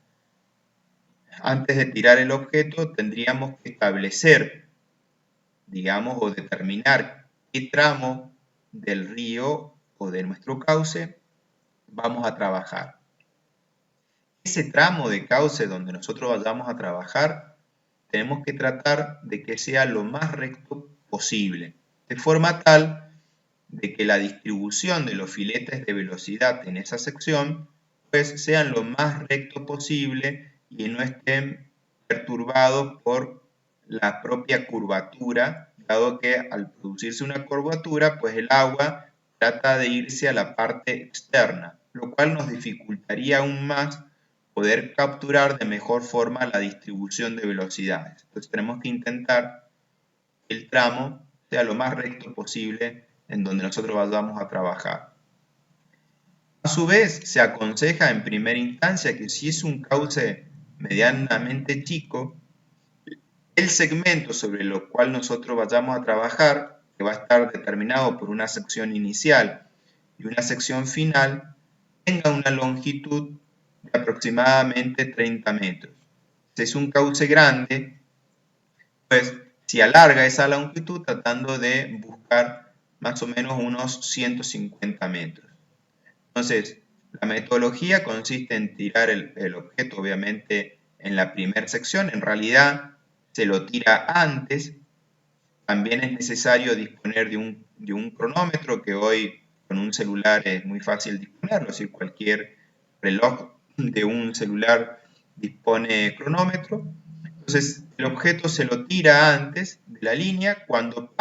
antes de tirar el objeto, tendríamos que establecer, digamos, o determinar qué tramo del río o de nuestro cauce vamos a trabajar. Ese tramo de cauce donde nosotros vayamos a trabajar, tenemos que tratar de que sea lo más recto posible, de forma tal de que la distribución de los filetes de velocidad en esa sección pues sean lo más recto posible y no estén perturbados por la propia curvatura, dado que al producirse una curvatura pues el agua trata de irse a la parte externa, lo cual nos dificultaría aún más poder capturar de mejor forma la distribución de velocidades. Entonces tenemos que intentar que el tramo sea lo más recto posible en donde nosotros vayamos a trabajar. A su vez, se aconseja en primera instancia que si es un cauce medianamente chico, el segmento sobre el cual nosotros vayamos a trabajar, que va a estar determinado por una sección inicial y una sección final, tenga una longitud de aproximadamente 30 metros. Si es un cauce grande, pues se alarga esa longitud tratando de buscar más o menos unos 150 metros. Entonces, la metodología consiste en tirar el objeto, obviamente, en la primera sección. En realidad, se lo tira antes. También es necesario disponer de un cronómetro, que hoy con un celular es muy fácil disponerlo. Es decir, cualquier reloj de un celular dispone cronómetro. Entonces, el objeto se lo tira antes de la línea. Cuando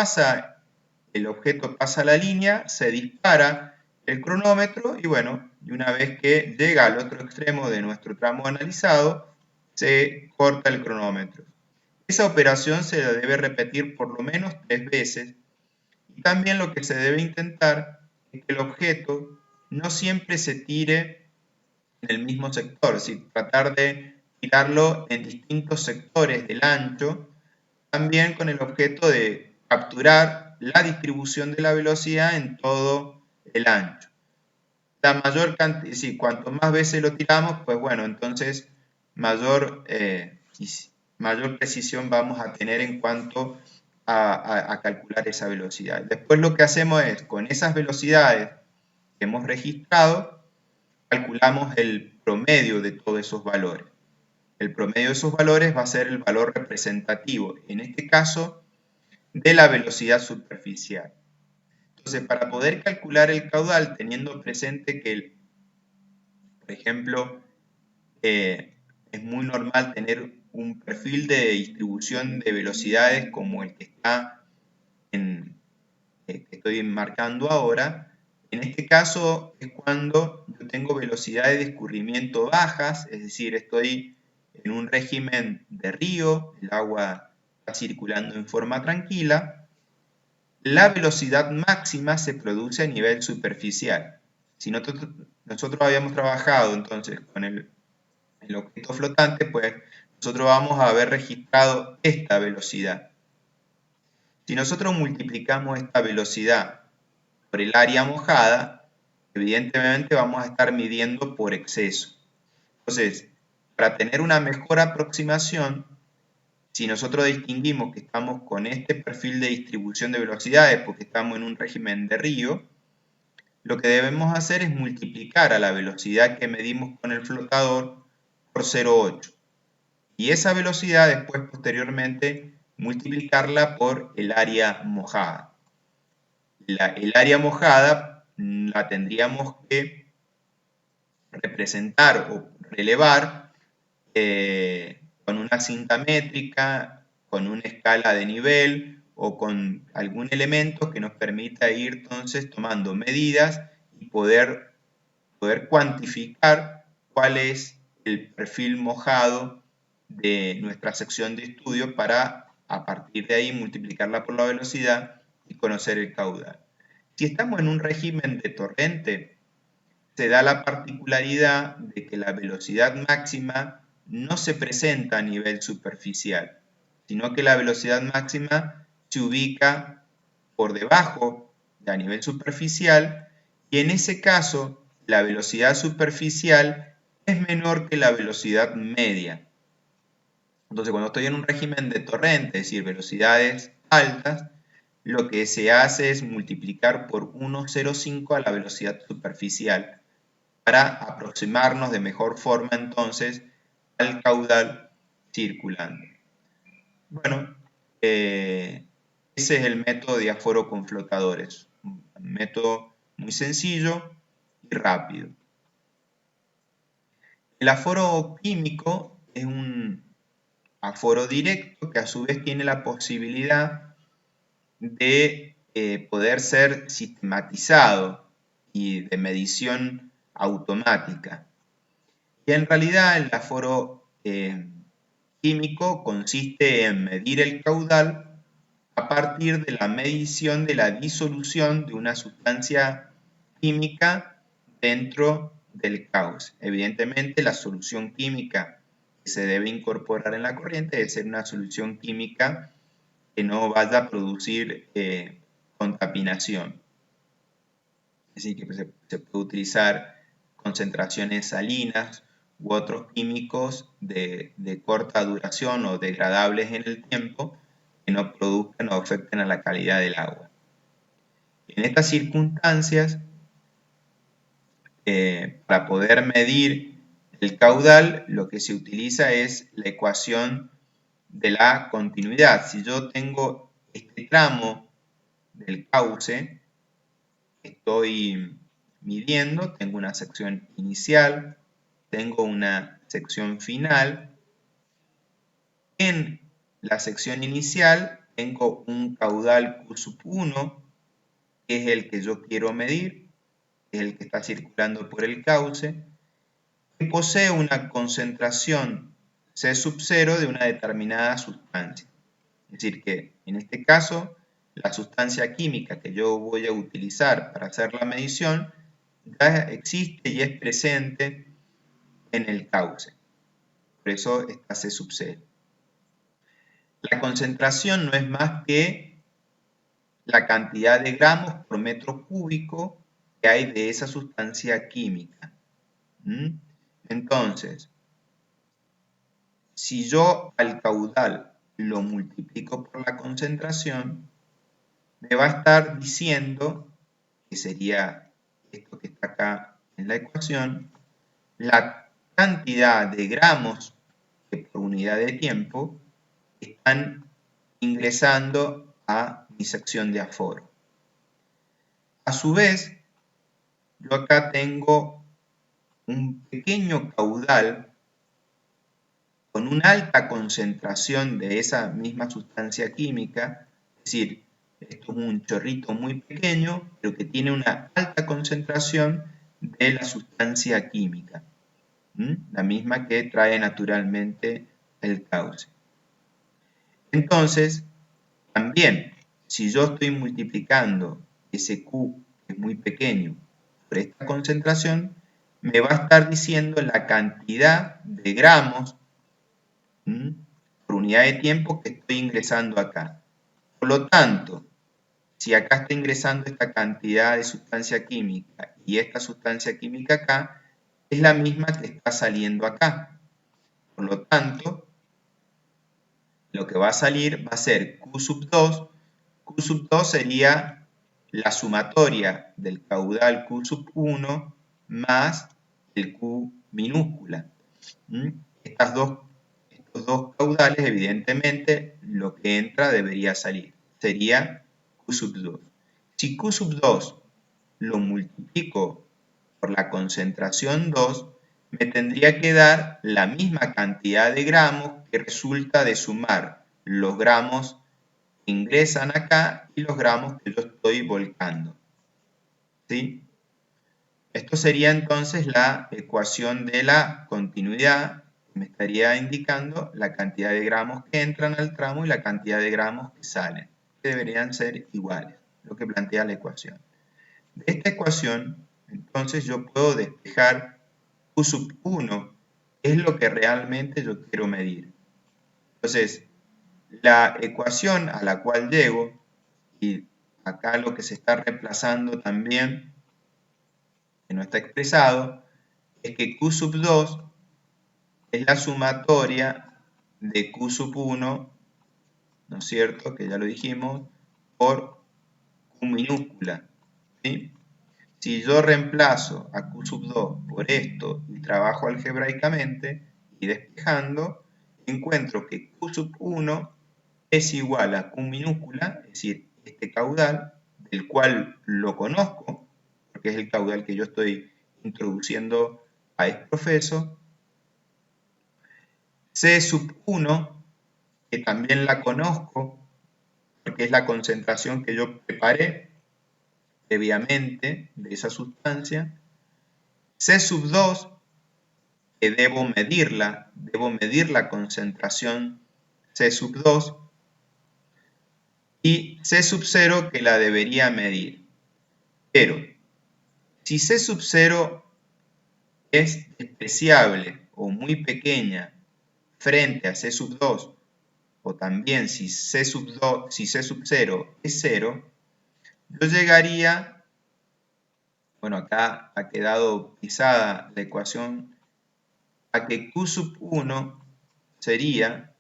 el objeto pasa la línea, se dispara el cronómetro y bueno, y una vez que llega al otro extremo de nuestro tramo analizado, se corta el cronómetro. Esa operación se debe repetir por lo menos 3 veces y también lo que se debe intentar es que el objeto no siempre se tire en el mismo sector, es decir, tratar de tirarlo en distintos sectores del ancho, también con el objeto de capturar la distribución de la velocidad en todo el ancho. La mayor cantidad, sí, cuanto más veces lo tiramos, pues bueno, entonces mayor, mayor precisión vamos a tener en cuanto a calcular esa velocidad. Después lo que hacemos es, con esas velocidades que hemos registrado, calculamos el promedio de todos esos valores. El promedio de esos valores va a ser el valor representativo, en este caso, de la velocidad superficial. Entonces, para poder calcular el caudal, teniendo presente que, por ejemplo, es muy normal tener un perfil de distribución de velocidades como el que está que estoy marcando ahora. En este caso es cuando yo tengo velocidades de escurrimiento bajas, es decir, estoy en un régimen de río, el agua está circulando en forma tranquila. La velocidad máxima se produce a nivel superficial. Si nosotros habíamos trabajado entonces con el objeto flotante, pues nosotros vamos a haber registrado esta velocidad. Si nosotros multiplicamos esta velocidad por el área mojada, evidentemente vamos a estar midiendo por exceso. Entonces, para tener una mejor aproximación, si nosotros distinguimos que estamos con este perfil de distribución de velocidades porque estamos en un régimen de río, lo que debemos hacer es multiplicar a la velocidad que medimos con el flotador por 0,8. Y esa velocidad después, posteriormente, multiplicarla por el área mojada. El área mojada la tendríamos que representar o relevar con una cinta métrica, con una escala de nivel o con algún elemento que nos permita ir entonces tomando medidas y poder cuantificar cuál es el perfil mojado de nuestra sección de estudio para a partir de ahí multiplicarla por la velocidad y conocer el caudal. Si estamos en un régimen de torrente, se da la particularidad de que la velocidad máxima no se presenta a nivel superficial, sino que la velocidad máxima se ubica por debajo de a nivel superficial y en ese caso la velocidad superficial es menor que la velocidad media. Entonces cuando estoy en un régimen de torrente, es decir, velocidades altas, lo que se hace es multiplicar por 1,05 a la velocidad superficial para aproximarnos de mejor forma entonces al caudal circulante. Bueno, ese es el método de aforo con flotadores, un método muy sencillo y rápido. El aforo químico es un aforo directo que a su vez tiene la posibilidad de poder ser sistematizado y de medición automática. Y en realidad el aforo químico consiste en medir el caudal a partir de la medición de la disolución de una sustancia química dentro del cauce. Evidentemente la solución química que se debe incorporar en la corriente debe ser una solución química que no vaya a producir contaminación. Es decir, que se puede utilizar concentraciones salinas u otros químicos de corta duración o degradables en el tiempo que no produzcan o afecten a la calidad del agua. En estas circunstancias, para poder medir el caudal, lo que se utiliza es la ecuación de la continuidad. Si yo tengo este tramo del cauce, estoy midiendo, tengo una sección inicial, tengo una sección final. En la sección inicial tengo un caudal Q sub 1, que es el que yo quiero medir, que es el que está circulando por el cauce, que posee una concentración C sub 0 de una determinada sustancia. Es decir, que en este caso, la sustancia química que yo voy a utilizar para hacer la medición ya existe y es presente en el cauce. Por eso está C sub 0. La concentración no es más que la cantidad de gramos por metro cúbico que hay de esa sustancia química. Entonces, si yo al caudal lo multiplico por la concentración, me va a estar diciendo, que sería esto que está acá en la ecuación, la cantidad de gramos que por unidad de tiempo están ingresando a mi sección de aforo. A su vez, yo acá tengo un pequeño caudal con una alta concentración de esa misma sustancia química, es decir, esto es un chorrito muy pequeño, pero que tiene una alta concentración de la sustancia química, la misma que trae naturalmente el cauce. Entonces, también, si yo estoy multiplicando ese Q, que es muy pequeño, por esta concentración, me va a estar diciendo la cantidad de gramos por unidad de tiempo que estoy ingresando acá. Por lo tanto, si acá está ingresando esta cantidad de sustancia química y esta sustancia química acá, es la misma que está saliendo acá. Por lo tanto, lo que va a salir va a ser Q sub 2. Q sub 2 sería la sumatoria del caudal Q sub 1 más el Q minúscula. Estos estos dos caudales, evidentemente, lo que entra debería salir. Sería Q sub 2. Si Q sub 2 lo multiplico por la concentración 2, me tendría que dar la misma cantidad de gramos que resulta de sumar los gramos que ingresan acá y los gramos que yo estoy volcando. ¿Sí? Esto sería entonces la ecuación de la continuidad. Me estaría indicando la cantidad de gramos que entran al tramo y la cantidad de gramos que salen, que deberían ser iguales, lo que plantea la ecuación. De esta ecuación, entonces yo puedo despejar Q sub 1, que es lo que realmente yo quiero medir. Entonces, la ecuación a la cual llego, y acá lo que se está reemplazando también, que no está expresado, es que Q sub 2 es la sumatoria de Q sub 1, ¿no es cierto? Que ya lo dijimos, por Q minúscula, ¿sí? Si yo reemplazo a Q sub 2 por esto y trabajo algebraicamente y despejando, encuentro que Q sub 1 es igual a Q minúscula, es decir, este caudal, del cual lo conozco, porque es el caudal que yo estoy introduciendo a este proceso, C sub 1, que también la conozco, porque es la concentración que yo preparé previamente de esa sustancia, C sub 2, que debo medir la concentración C sub 2, y C sub 0, que la debería medir. Pero, si C sub 0 es despreciable o muy pequeña frente a C sub 2, o también si C sub 0 es 0, yo llegaría, bueno, acá ha quedado pisada la ecuación, a que Q sub 1 sería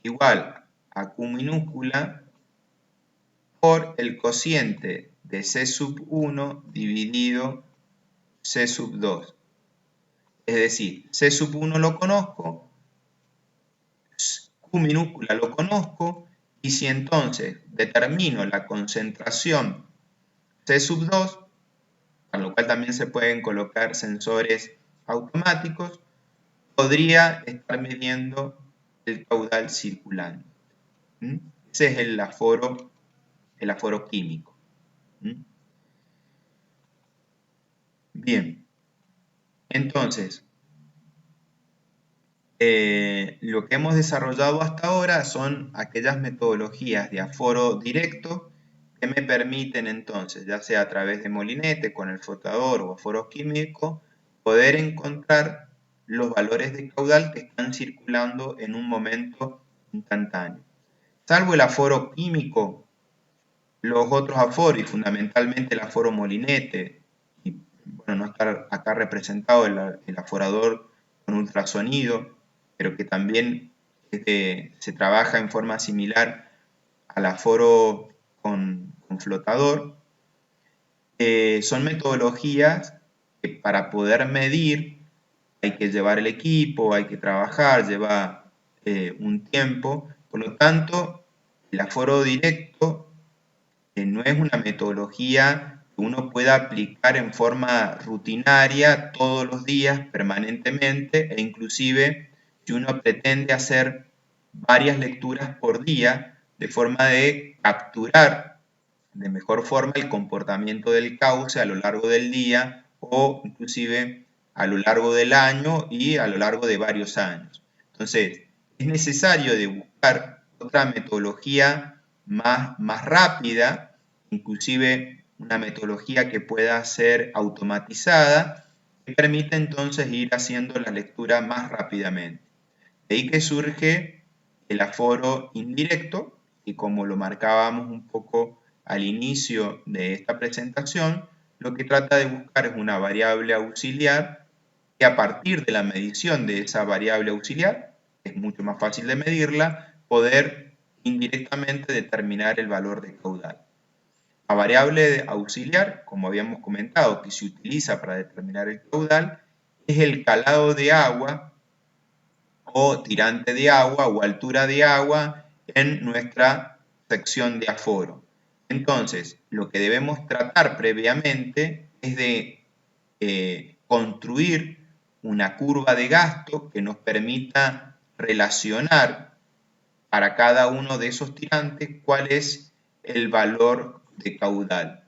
igual a Q minúscula por el cociente de C sub 1 dividido C sub 2. Es decir, C sub 1 lo conozco, Q minúscula lo conozco, y si entonces determino la concentración C sub 2, para lo cual también se pueden colocar sensores automáticos, podría estar midiendo el caudal circulante. Ese es el aforo químico. Bien, entonces, lo que hemos desarrollado hasta ahora son aquellas metodologías de aforo directo que me permiten entonces, ya sea a través de molinete, con el flotador o aforo químico, poder encontrar los valores de caudal que están circulando en un momento instantáneo. Salvo el aforo químico, los otros aforos, y fundamentalmente el aforo molinete, y bueno, no está acá representado el aforador con ultrasonido, pero que también se trabaja en forma similar al aforo con flotador, son metodologías que para poder medir hay que llevar el equipo, hay que trabajar, lleva un tiempo, por lo tanto el aforo directo no es una metodología que uno pueda aplicar en forma rutinaria todos los días, permanentemente, e inclusive si uno pretende hacer varias lecturas por día, de forma de capturar de mejor forma el comportamiento del cauce a lo largo del día o inclusive a lo largo del año y a lo largo de varios años. Entonces, es necesario de buscar otra metodología más rápida, inclusive una metodología que pueda ser automatizada, que permite entonces ir haciendo la lectura más rápidamente. De ahí que surge el aforo indirecto, y como lo marcábamos un poco al inicio de esta presentación, lo que trata de buscar es una variable auxiliar que a partir de la medición de esa variable auxiliar, es mucho más fácil de medirla, poder indirectamente determinar el valor de caudal. La variable auxiliar, como habíamos comentado, que se utiliza para determinar el caudal, es el calado de agua o tirante de agua o altura de agua en nuestra sección de aforo. Entonces, lo que debemos tratar previamente es de construir una curva de gasto que nos permita relacionar para cada uno de esos tirantes cuál es el valor de caudal.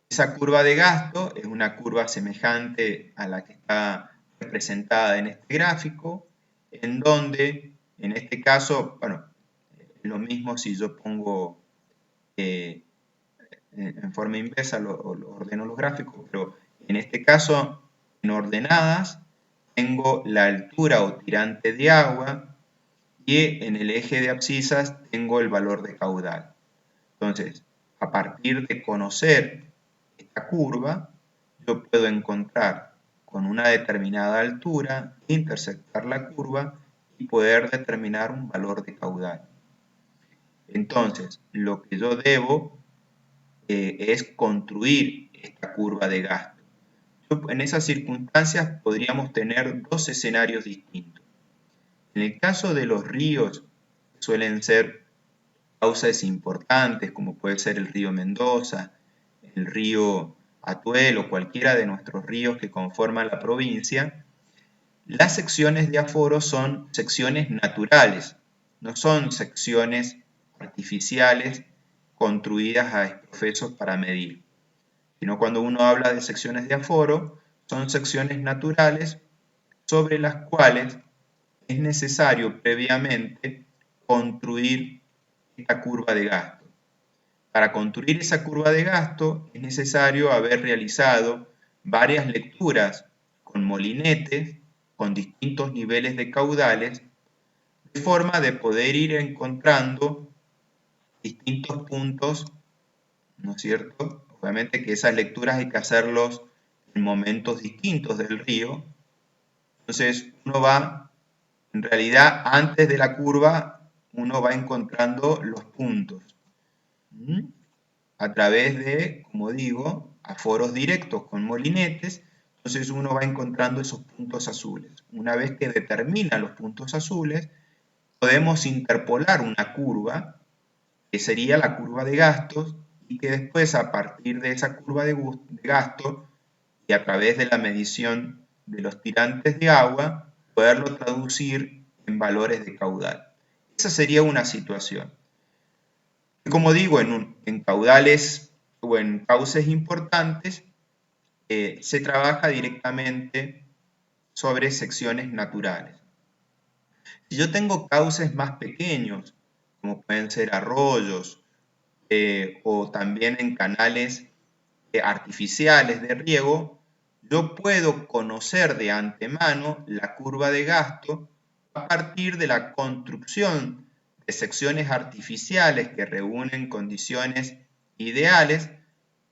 Esa curva de gasto es una curva semejante a la que está representada en este gráfico, en donde, en este caso, bueno, es lo mismo si yo pongo en forma inversa, ordeno los gráficos, pero en este caso, en ordenadas, tengo la altura o tirante de agua y en el eje de abscisas tengo el valor de caudal. Entonces, a partir de conocer esta curva, yo puedo encontrar con una determinada altura, intersectar la curva y poder determinar un valor de caudal. Entonces, lo que yo debo es construir esta curva de gasto. En esas circunstancias podríamos tener dos escenarios distintos. En el caso de los ríos, suelen ser cauces importantes, como puede ser el río Mendoza, el río Atuel o cualquiera de nuestros ríos que conforman la provincia, las secciones de aforo son secciones naturales, no son secciones artificiales construidas a exprofesos para medir, sino cuando uno habla de secciones de aforo, son secciones naturales sobre las cuales es necesario previamente construir esta curva de gasto. Para construir esa curva de gasto es necesario haber realizado varias lecturas con molinetes, con distintos niveles de caudales, de forma de poder ir encontrando distintos puntos, ¿no es cierto? Obviamente que esas lecturas hay que hacerlos en momentos distintos del río. Entonces uno va, en realidad antes de la curva, uno va encontrando los puntos. A través de, como digo, aforos directos con molinetes, entonces uno va encontrando esos puntos azules. Una vez que determina los puntos azules, podemos interpolar una curva, que sería la curva de gastos, y que después a partir de esa curva de gasto y a través de la medición de los tirantes de agua, poderlo traducir en valores de caudal. Esa sería una situación. Como digo, en caudales o en cauces importantes, se trabaja directamente sobre secciones naturales. Si yo tengo cauces más pequeños, como pueden ser arroyos, o también en canales artificiales de riego, yo puedo conocer de antemano la curva de gasto a partir de la construcción de secciones artificiales que reúnen condiciones ideales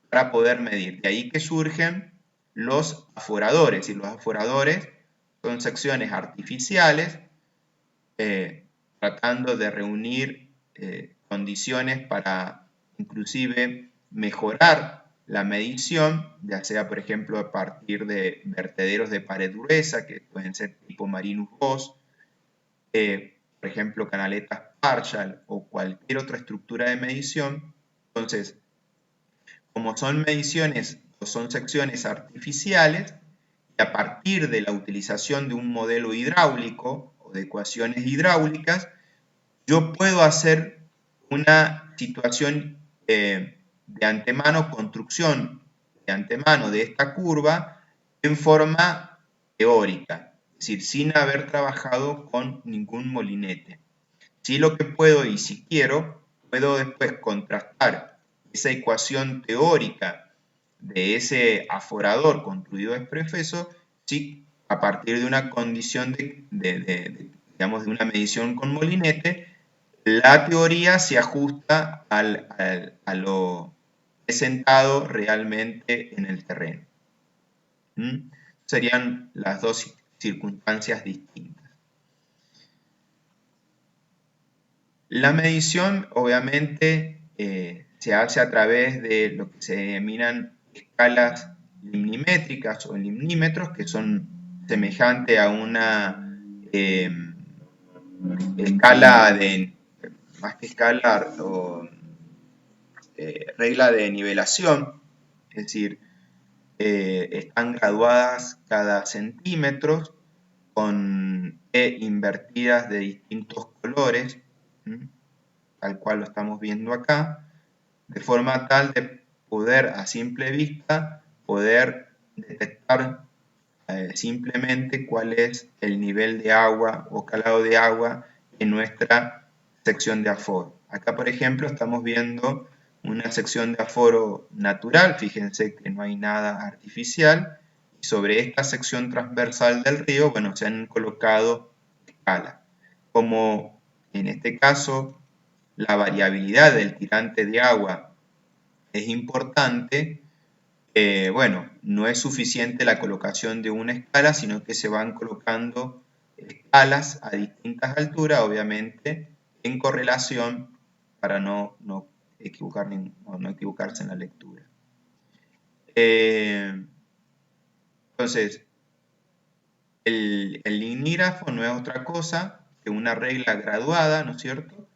para poder medir. De ahí que surgen los aforadores, y los aforadores son secciones artificiales tratando de reunir condiciones para inclusive mejorar la medición, ya sea por ejemplo a partir de vertederos de pared gruesa, que pueden ser tipo Marinus Voss, por ejemplo canaletas Parshall o cualquier otra estructura de medición. Entonces, como son mediciones o son secciones artificiales, y a partir de la utilización de un modelo hidráulico o de ecuaciones hidráulicas, yo puedo hacer una situación de antemano, construcción de antemano de esta curva en forma teórica, es decir, sin haber trabajado con ningún molinete. Sí, lo que puedo, y si quiero, puedo después contrastar esa ecuación teórica de ese aforador construido de exprofeso, sí, a partir de una condición digamos, de una medición con molinete, la teoría se ajusta a lo presentado realmente en el terreno. Serían las dos circunstancias distintas. La medición, obviamente, se hace a través de lo que se denominan escalas limnimétricas o limnímetros, que son semejante a una escala de, más que escala, o regla de nivelación, es decir, están graduadas cada centímetro con E invertidas de distintos colores, tal cual lo estamos viendo acá, de forma tal de poder a simple vista poder detectar simplemente cuál es el nivel de agua o calado de agua en nuestra sección de aforo. Acá, por ejemplo, estamos viendo una sección de aforo natural, fíjense que no hay nada artificial, y sobre esta sección transversal del río, bueno, se han colocado escalas. Como en este caso la variabilidad del tirante de agua es importante, bueno, no es suficiente la colocación de una escala, sino que se van colocando escalas a distintas alturas, obviamente, en correlación para no equivocarse en la lectura. Entonces, el lignígrafo no es otra cosa que una regla graduada, ¿no es cierto?,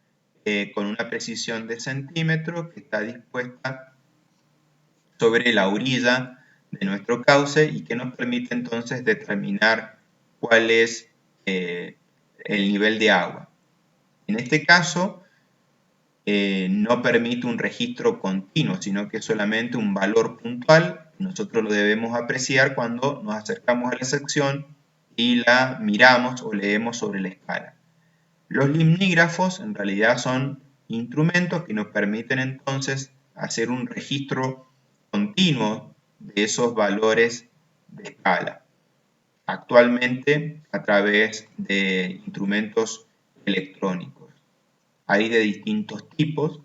con una precisión de centímetro que está dispuesta sobre la orilla de nuestro cauce y que nos permite entonces determinar cuál es el nivel de agua. En este caso, no permite un registro continuo, sino que solamente un valor puntual. Nosotros lo debemos apreciar cuando nos acercamos a la sección y la miramos o leemos sobre la escala. Los limnígrafos en realidad son instrumentos que nos permiten entonces hacer un registro continuo de esos valores de escala. Actualmente a través de instrumentos electrónicos. Hay de distintos tipos,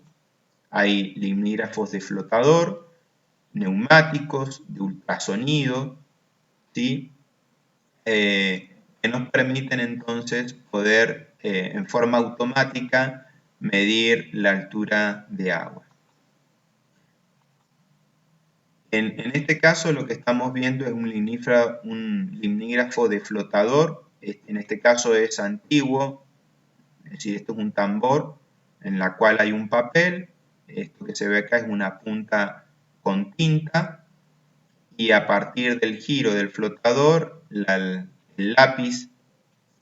hay limnígrafos de flotador, neumáticos, de ultrasonido, ¿sí? Que nos permiten entonces poder en forma automática medir la altura de agua. En este caso lo que estamos viendo es un limnígrafo de flotador, en este caso es antiguo, es decir, esto es un tambor en la cual hay un papel, esto que se ve acá es una punta con tinta, y a partir del giro del flotador, el lápiz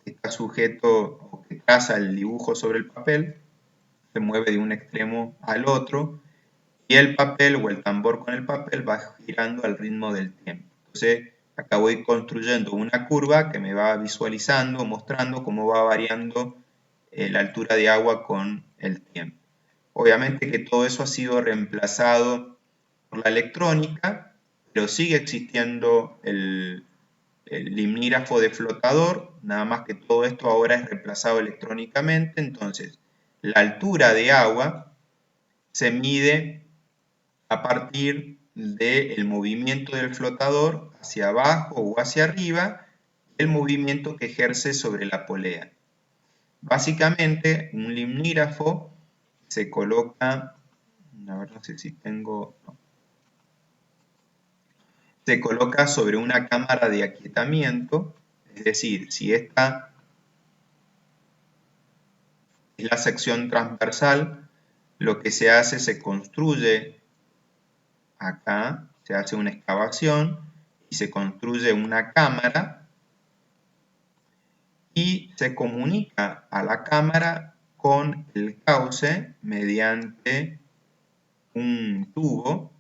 que está sujeto o que traza el dibujo sobre el papel se mueve de un extremo al otro y el papel o el tambor con el papel va girando al ritmo del tiempo. Entonces acá voy construyendo una curva que me va visualizando, mostrando cómo va variando la altura de agua con el tiempo. Obviamente que todo eso ha sido reemplazado por la electrónica, pero sigue existiendo el limnígrafo de flotador, nada más que todo esto ahora es reemplazado electrónicamente. Entonces la altura de agua se mide a partir del movimiento del flotador hacia abajo o hacia arriba, el movimiento que ejerce sobre la polea. Básicamente un limnígrafo se coloca, a ver, no sé si tengo, no. Se coloca sobre una cámara de aquietamiento, es decir, si esta es la sección transversal, lo que se hace, se construye acá, se hace una excavación y se construye una cámara y se comunica a la cámara con el cauce mediante un tubo.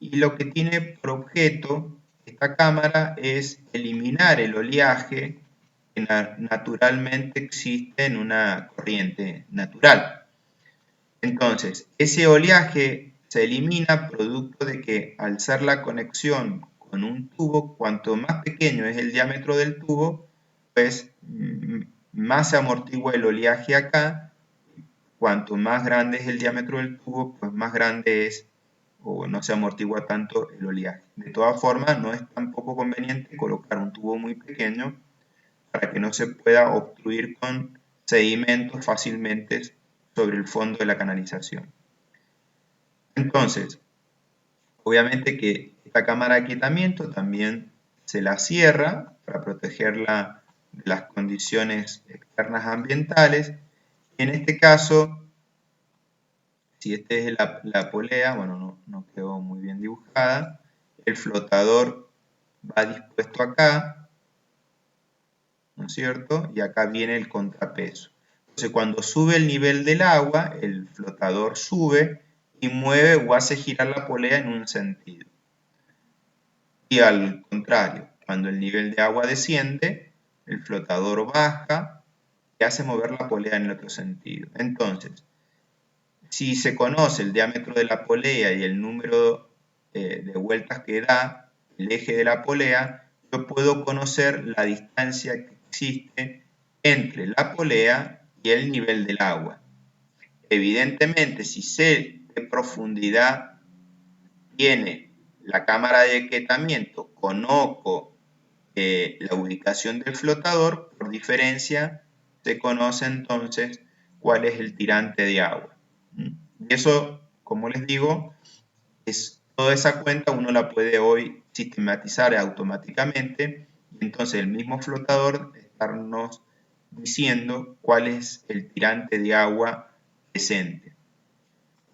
Y lo que tiene por objeto esta cámara es eliminar el oleaje que naturalmente existe en una corriente natural. Entonces, ese oleaje se elimina producto de que al ser la conexión con un tubo, cuanto más pequeño es el diámetro del tubo, pues más se amortigua el oleaje acá. Cuanto más grande es el diámetro del tubo, pues más grande es o no se amortigua tanto el oleaje. De todas formas, no es tampoco conveniente colocar un tubo muy pequeño para que no se pueda obstruir con sedimentos fácilmente sobre el fondo de la canalización. Entonces, obviamente que esta cámara de aquietamiento también se la cierra para protegerla de las condiciones externas ambientales. Y en este caso, si esta es la polea, bueno, no quedó muy bien dibujada, el flotador va dispuesto acá, ¿no es cierto? Y acá viene el contrapeso. Entonces, cuando sube el nivel del agua, el flotador sube y mueve o hace girar la polea en un sentido. Y al contrario, cuando el nivel de agua desciende, el flotador baja y hace mover la polea en el otro sentido. Entonces, si se conoce el diámetro de la polea y el número de vueltas que da el eje de la polea, yo puedo conocer la distancia que existe entre la polea y el nivel del agua. Evidentemente, si sé qué profundidad tiene la cámara de aquietamiento, conozco la ubicación del flotador, por diferencia se conoce entonces cuál es el tirante de agua. Y eso, como les digo, toda esa cuenta uno la puede hoy sistematizar automáticamente y entonces el mismo flotador estarnos diciendo cuál es el tirante de agua presente.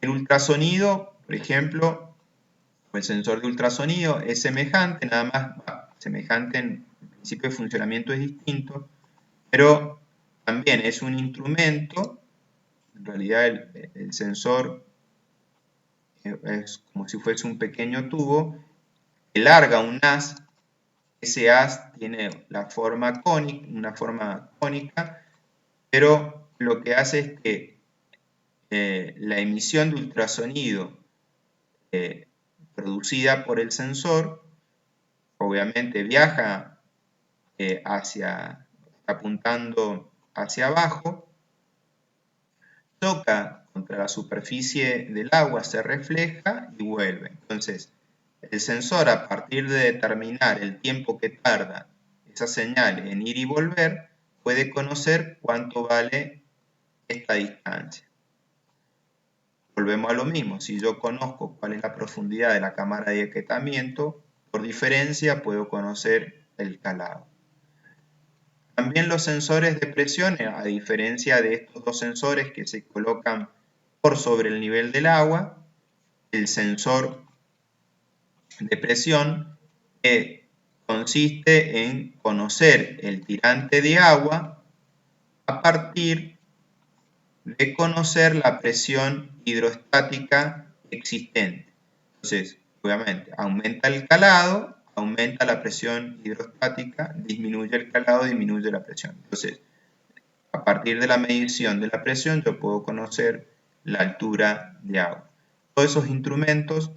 El ultrasonido, por ejemplo, el sensor de ultrasonido es semejante, nada más semejante en principio de funcionamiento es distinto, pero también es un instrumento, en realidad el sensor es como si fuese un pequeño tubo que larga un haz. Ese haz tiene una forma cónica, pero lo que hace es que la emisión de ultrasonido producida por el sensor obviamente viaja apuntando hacia abajo, toca contra la superficie del agua, se refleja y vuelve. Entonces, el sensor, a partir de determinar el tiempo que tarda esa señal en ir y volver, puede conocer cuánto vale esta distancia. Volvemos a lo mismo, si yo conozco cuál es la profundidad de la cámara de aquietamiento, por diferencia puedo conocer el calado. También los sensores de presión, a diferencia de estos dos sensores que se colocan por sobre el nivel del agua, el sensor de presión consiste en conocer el tirante de agua a partir de conocer la presión hidrostática existente. Entonces, obviamente, aumenta el calado, aumenta la presión hidrostática, disminuye el calado, disminuye la presión. Entonces, a partir de la medición de la presión, yo puedo conocer la altura de agua. Todos esos instrumentos,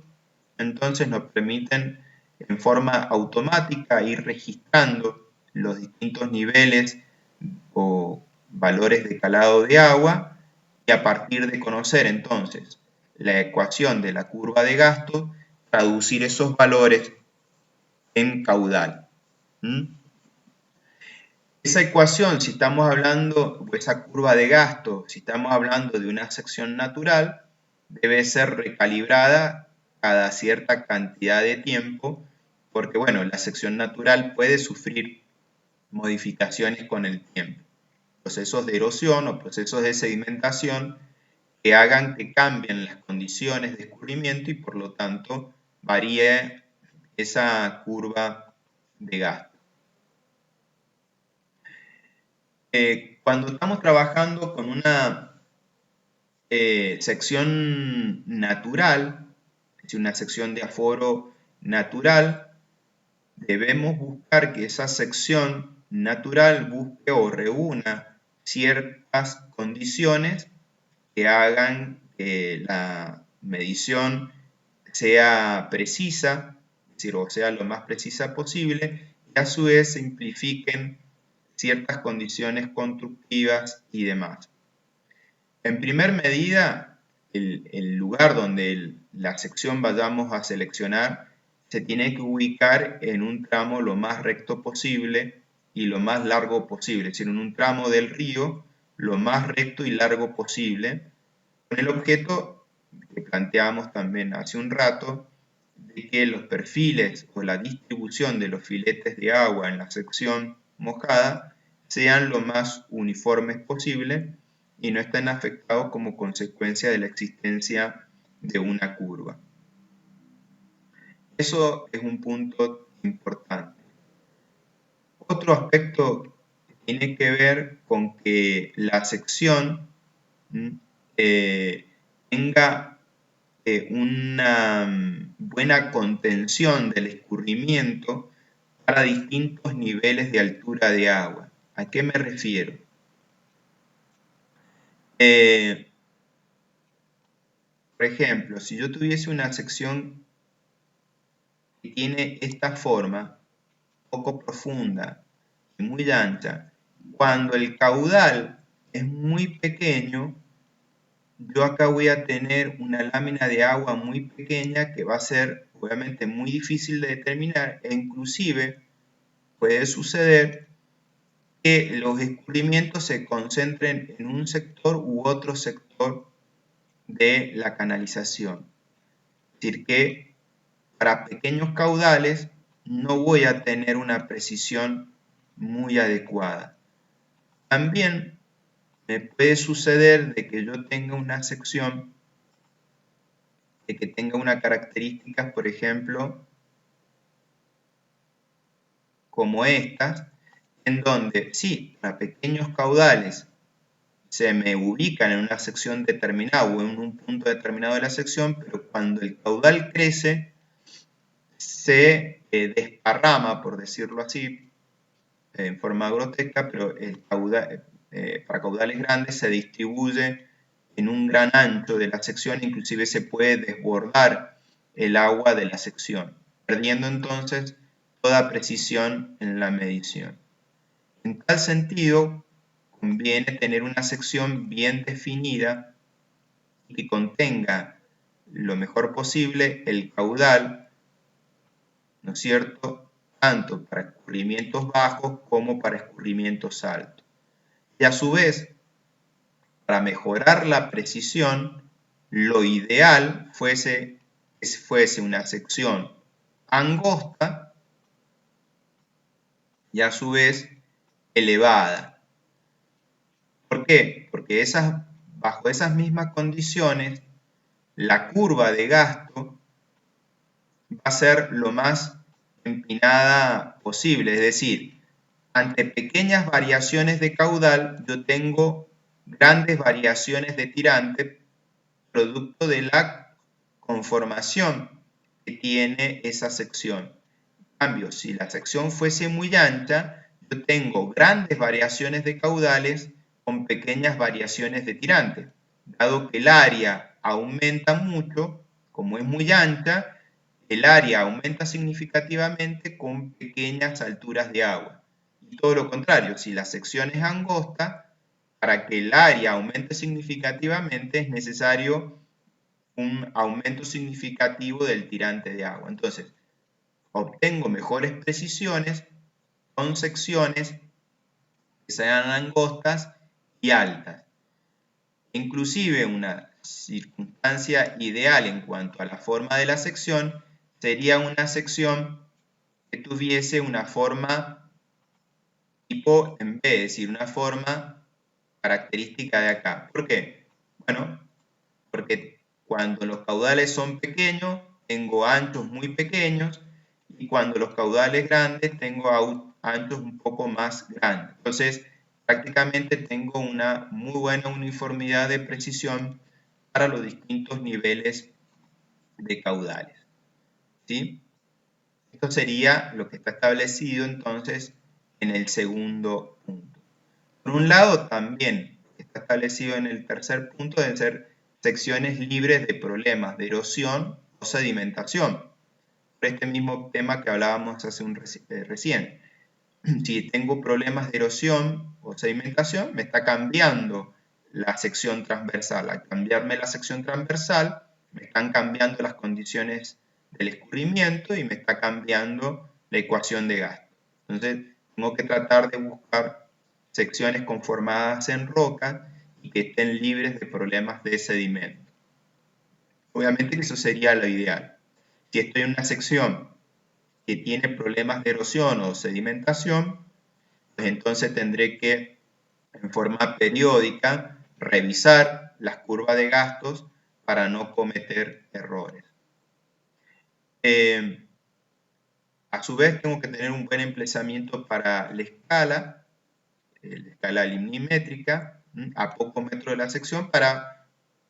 entonces, nos permiten en forma automática ir registrando los distintos niveles o valores de calado de agua y a partir de conocer entonces la ecuación de la curva de gasto, traducir esos valores en caudal. Esa ecuación, si estamos hablando, o esa curva de gasto, si estamos hablando de una sección natural, debe ser recalibrada cada cierta cantidad de tiempo, porque bueno, la sección natural puede sufrir modificaciones con el tiempo. Procesos de erosión o procesos de sedimentación que hagan que cambien las condiciones de escurrimiento y por lo tanto varíe esa curva de gasto. Cuando estamos trabajando con una sección natural, es decir, una sección de aforo natural, debemos buscar que esa sección natural busque o reúna ciertas condiciones que hagan que la medición sea precisa, es decir, o sea lo más precisa posible, y a su vez simplifiquen ciertas condiciones constructivas y demás. En primer medida, el lugar donde la sección vayamos a seleccionar se tiene que ubicar en un tramo lo más recto posible y lo más largo posible, es decir, en un tramo del río lo más recto y largo posible, con el objeto que planteamos también hace un rato de que los perfiles o la distribución de los filetes de agua en la sección mojada sean lo más uniformes posible y no estén afectados como consecuencia de la existencia de una curva. Eso es un punto importante. Otro aspecto tiene que ver con que la sección tenga una buena contención del escurrimiento para distintos niveles de altura de agua. ¿A qué me refiero? Por ejemplo, si yo tuviese una sección que tiene esta forma, poco profunda y muy ancha, cuando el caudal es muy pequeño, yo acá voy a tener una lámina de agua muy pequeña que va a ser obviamente muy difícil de determinar e inclusive puede suceder que los escurrimientos se concentren en un sector u otro sector de la canalización. Es decir, que para pequeños caudales no voy a tener una precisión muy adecuada. También me puede suceder de que yo tenga una sección de que tenga una característica, por ejemplo, como estas, en donde sí, para pequeños caudales se me ubican en una sección determinada o en un punto determinado de la sección, pero cuando el caudal crece, se desparrama, por decirlo así, en forma grotesca, pero el caudal, para caudales grandes se distribuye en un gran ancho de la sección, inclusive se puede desbordar el agua de la sección, perdiendo entonces toda precisión en la medición. En tal sentido, conviene tener una sección bien definida y que contenga lo mejor posible el caudal, ¿no es cierto?, tanto para escurrimientos bajos como para escurrimientos altos. Y a su vez, para mejorar la precisión, lo ideal fuese una sección angosta y a su vez elevada. ¿Por qué? Porque bajo esas mismas condiciones, la curva de gasto va a ser lo más empinada posible, es decir, ante pequeñas variaciones de caudal, yo tengo grandes variaciones de tirante producto de la conformación que tiene esa sección. En cambio, si la sección fuese muy ancha, yo tengo grandes variaciones de caudales con pequeñas variaciones de tirante. Dado que el área aumenta mucho, como es muy ancha, el área aumenta significativamente con pequeñas alturas de agua. Y todo lo contrario, si la sección es angosta, para que el área aumente significativamente es necesario un aumento significativo del tirante de agua. Entonces, obtengo mejores precisiones con secciones que sean angostas y altas. Inclusive una circunstancia ideal en cuanto a la forma de la sección sería una sección que tuviese una forma tipo en B, es decir, una forma característica de acá. ¿Por qué? Bueno, porque cuando los caudales son pequeños, tengo anchos muy pequeños, y cuando los caudales grandes, tengo anchos un poco más grandes. Entonces, prácticamente tengo una muy buena uniformidad de precisión para los distintos niveles de caudales. ¿Sí? Esto sería lo que está establecido entonces en el segundo punto. Por un lado, también está establecido en el tercer punto de ser secciones libres de problemas de erosión o sedimentación. Por este mismo tema que hablábamos hace recién. Si tengo problemas de erosión o sedimentación, me está cambiando la sección transversal. Al cambiarme la sección transversal, me están cambiando las condiciones del escurrimiento y me está cambiando la ecuación de gasto. Entonces, tengo que tratar de buscar secciones conformadas en roca y que estén libres de problemas de sedimento. Obviamente que eso sería lo ideal. Si estoy en una sección que tiene problemas de erosión o sedimentación, pues entonces tendré que, en forma periódica, revisar las curvas de gastos para no cometer errores. A su vez, tengo que tener un buen emplazamiento para la escala limnimétrica, a pocos metros de la sección, para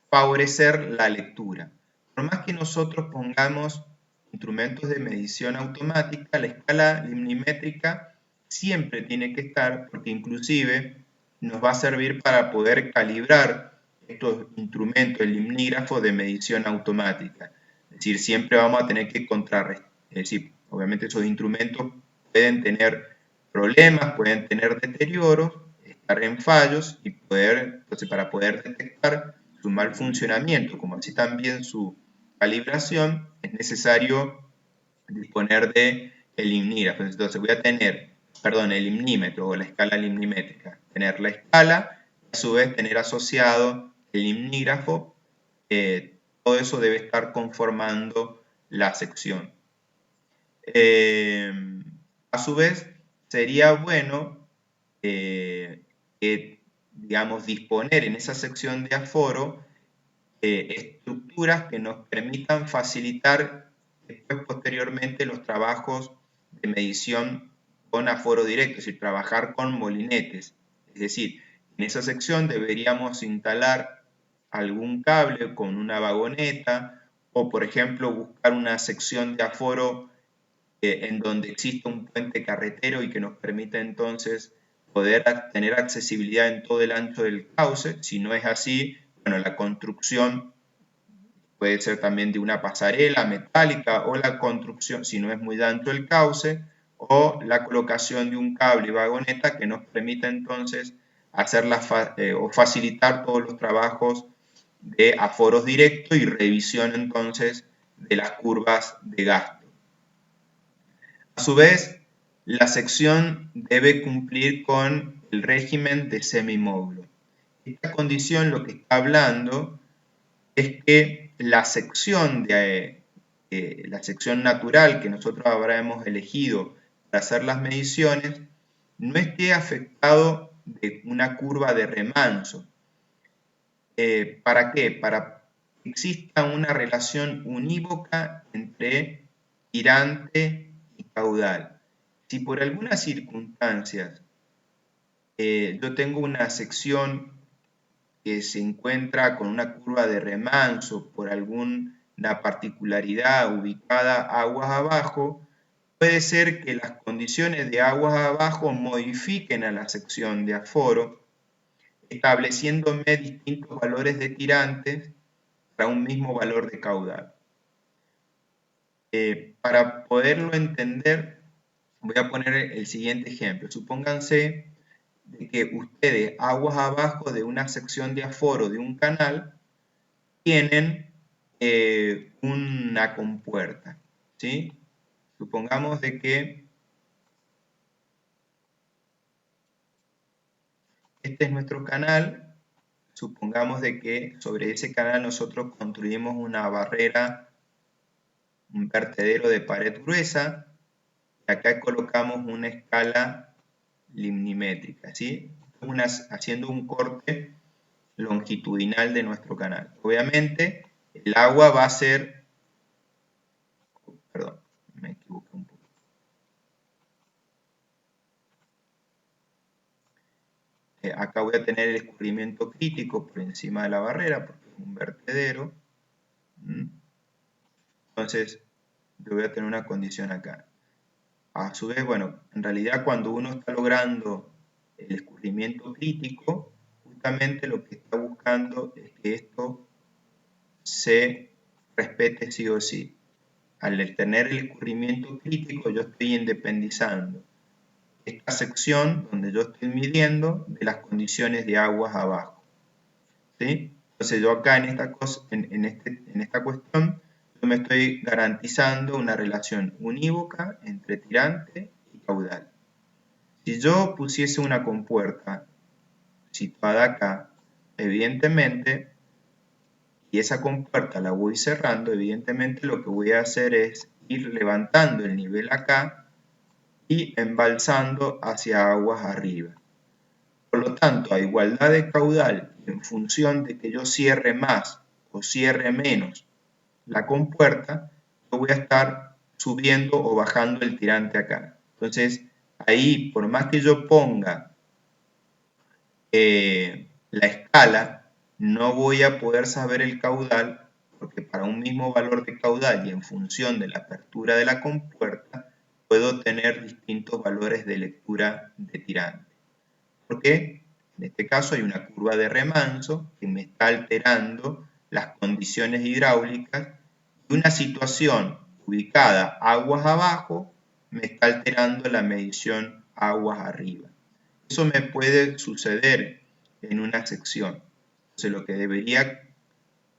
favorecer la lectura. Por más que nosotros pongamos instrumentos de medición automática, la escala limnimétrica siempre tiene que estar, porque inclusive nos va a servir para poder calibrar estos instrumentos, el limnígrafo de medición automática. Es decir, siempre vamos a tener que contrarrestar. Es decir, obviamente esos instrumentos pueden tener problemas, pueden tener deterioros, estar en fallos y entonces para poder detectar su mal funcionamiento, como así también su calibración, es necesario disponer de el limnígrafo. Entonces voy a tener, el limnímetro o la escala limnimétrica, tener la escala, y a su vez tener asociado el limnígrafo. Todo eso debe estar conformando la sección. A su vez, sería bueno digamos, disponer en esa sección de aforo estructuras que nos permitan facilitar después, posteriormente, los trabajos de medición con aforo directo, es decir, trabajar con molinetes. Es decir, en esa sección deberíamos instalar algún cable con una vagoneta o, por ejemplo, buscar una sección de aforo en donde exista un puente carretero y que nos permita entonces poder tener accesibilidad en todo el ancho del cauce. Si no es así, bueno, la construcción puede ser también de una pasarela metálica o la construcción, si no es muy ancho el cauce, o la colocación de un cable y vagoneta que nos permita entonces hacer o facilitar todos los trabajos de aforos directos y revisión entonces de las curvas de gasto. A su vez, la sección debe cumplir con el régimen de semimódulo. Esta condición lo que está hablando es que la sección natural que nosotros habremos elegido para hacer las mediciones no esté afectado de una curva de remanso. ¿Para qué? Para que exista una relación unívoca entre tirante y caudal. Si por algunas circunstancias yo tengo una sección que se encuentra con una curva de remanso por alguna particularidad ubicada aguas abajo, puede ser que las condiciones de aguas abajo modifiquen a la sección de aforo, estableciéndome distintos valores de tirantes para un mismo valor de caudal. Para poderlo entender, voy a poner el siguiente ejemplo. Supónganse de que ustedes, aguas abajo de una sección de aforo de un canal, tienen una compuerta, ¿sí? Supongamos de que este es nuestro canal. Supongamos de que sobre ese canal nosotros construimos una barrera, un vertedero de pared gruesa, y acá colocamos una escala limnimétrica, ¿sí? Haciendo un corte longitudinal de nuestro canal. Obviamente, el agua va a ser, perdón, me equivoqué un poco. Acá voy a tener el escurrimiento crítico por encima de la barrera, porque es un vertedero. Entonces, yo voy a tener una condición acá. A su vez, bueno, en realidad cuando uno está logrando el escurrimiento crítico, justamente lo que está buscando es que esto se respete sí o sí. Al tener el escurrimiento crítico, yo estoy independizando esta sección donde yo estoy midiendo de las condiciones de aguas abajo, ¿sí? Entonces yo acá en esta cuestión yo me estoy garantizando una relación unívoca entre tirante y caudal. Si yo pusiese una compuerta situada acá, evidentemente y esa compuerta la voy cerrando, evidentemente lo que voy a hacer es ir levantando el nivel acá y embalsando hacia aguas arriba. Por lo tanto, a igualdad de caudal, en función de que yo cierre más o cierre menos la compuerta, yo voy a estar subiendo o bajando el tirante acá. Entonces, ahí, por más que yo ponga la escala, no voy a poder saber el caudal, porque para un mismo valor de caudal y en función de la apertura de la compuerta, puedo tener distintos valores de lectura de tirante. ¿Por qué? En este caso hay una curva de remanso que me está alterando las condiciones hidráulicas y una situación ubicada aguas abajo me está alterando la medición aguas arriba. Eso me puede suceder en una sección. Entonces lo que debería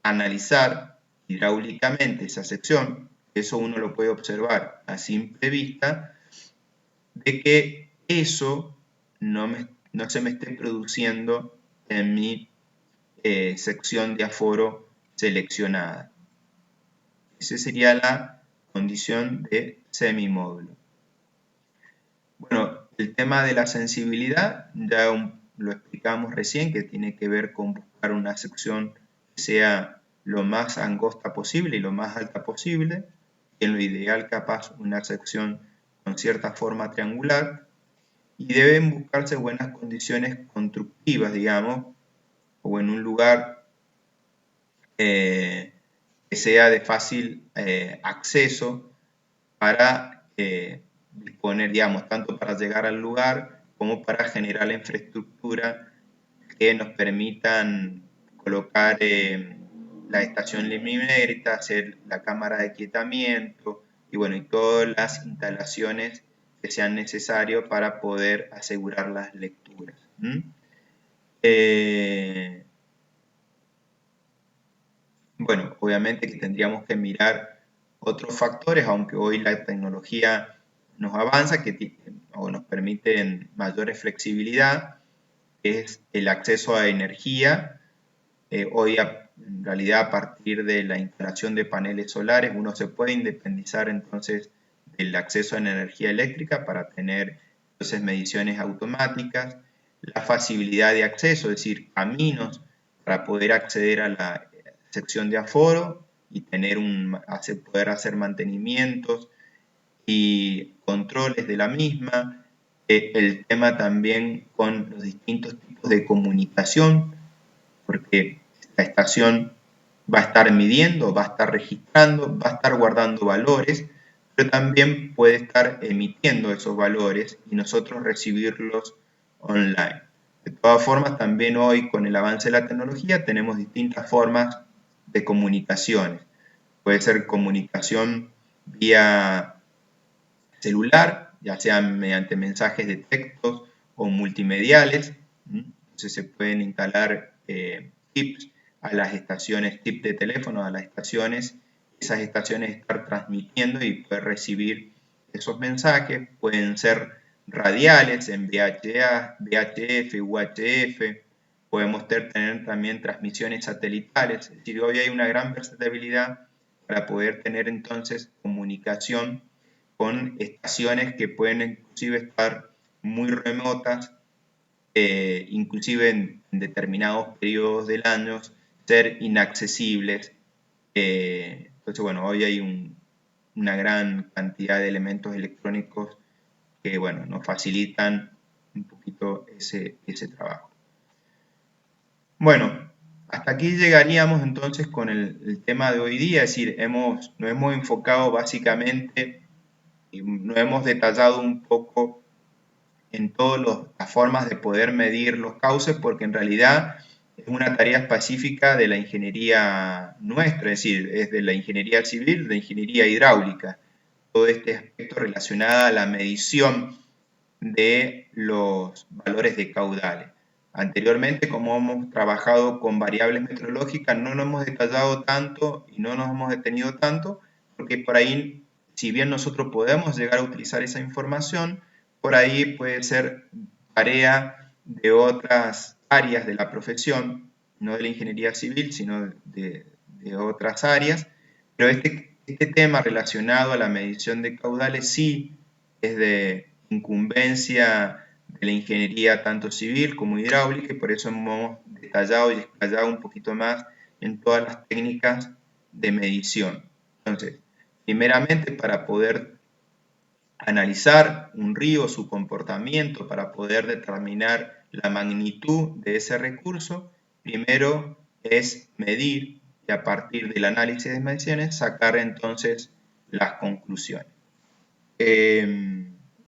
analizar hidráulicamente esa sección, eso uno lo puede observar a simple vista, de que eso no se me esté produciendo en mi sección de aforo seleccionada. Esa sería la condición de semimódulo. Bueno, el tema de la sensibilidad ya lo explicamos recién, que tiene que ver con buscar una sección que sea lo más angosta posible y lo más alta posible, y en lo ideal capaz una sección con cierta forma triangular, y deben buscarse buenas condiciones constructivas, digamos, o en un lugar que sea de fácil acceso para disponer, digamos, tanto para llegar al lugar como para generar la infraestructura que nos permitan colocar la estación limítrofe, hacer la cámara de aquietamiento y bueno, y todas las instalaciones que sean necesarias para poder asegurar las lecturas. Bueno, obviamente que tendríamos que mirar otros factores, aunque hoy la tecnología nos avanza o nos permite mayores flexibilidad, es el acceso a energía. Hoy en realidad a partir de la instalación de paneles solares uno se puede independizar entonces del acceso a la energía eléctrica para tener entonces mediciones automáticas, la facilidad de acceso, es decir, caminos para poder acceder a la sección de aforo y poder hacer mantenimientos y controles de la misma, el tema también con los distintos tipos de comunicación, porque la estación va a estar midiendo, va a estar registrando, va a estar guardando valores, pero también puede estar emitiendo esos valores y nosotros recibirlos online. De todas formas, también hoy con el avance de la tecnología tenemos distintas formas de comunicaciones. Puede ser comunicación vía celular, ya sea mediante mensajes de textos o multimediales. Entonces se pueden instalar chips a las estaciones, chip de teléfono a las estaciones, esas estaciones estar transmitiendo y poder recibir esos mensajes. Pueden ser radiales en VHA, VHF, UHF. Podemos tener también transmisiones satelitales. Es decir, hoy hay una gran versatilidad para poder tener entonces comunicación con estaciones que pueden inclusive estar muy remotas, inclusive en determinados periodos del año, ser inaccesibles. Entonces, bueno, hoy hay una gran cantidad de elementos electrónicos que, bueno, nos facilitan un poquito ese trabajo. Bueno, hasta aquí llegaríamos entonces con el tema de hoy día, es decir, nos hemos enfocado básicamente y nos hemos detallado un poco en todas las formas de poder medir los cauces, porque en realidad es una tarea específica de la ingeniería nuestra, es decir, es de la ingeniería civil, de la ingeniería hidráulica, todo este aspecto relacionado a la medición de los valores de caudales. Anteriormente, como hemos trabajado con variables meteorológicas, no lo hemos detallado tanto y no nos hemos detenido tanto, porque por ahí, si bien nosotros podemos llegar a utilizar esa información, por ahí puede ser tarea de otras áreas de la profesión, no de la ingeniería civil, sino de de otras áreas, pero este tema relacionado a la medición de caudales sí es de incumbencia de la ingeniería tanto civil como hidráulica, y por eso hemos detallado y explayado un poquito más en todas las técnicas de medición. Entonces, primeramente, para poder analizar un río, su comportamiento, para poder determinar la magnitud de ese recurso, primero es medir y a partir del análisis de mediciones sacar entonces las conclusiones.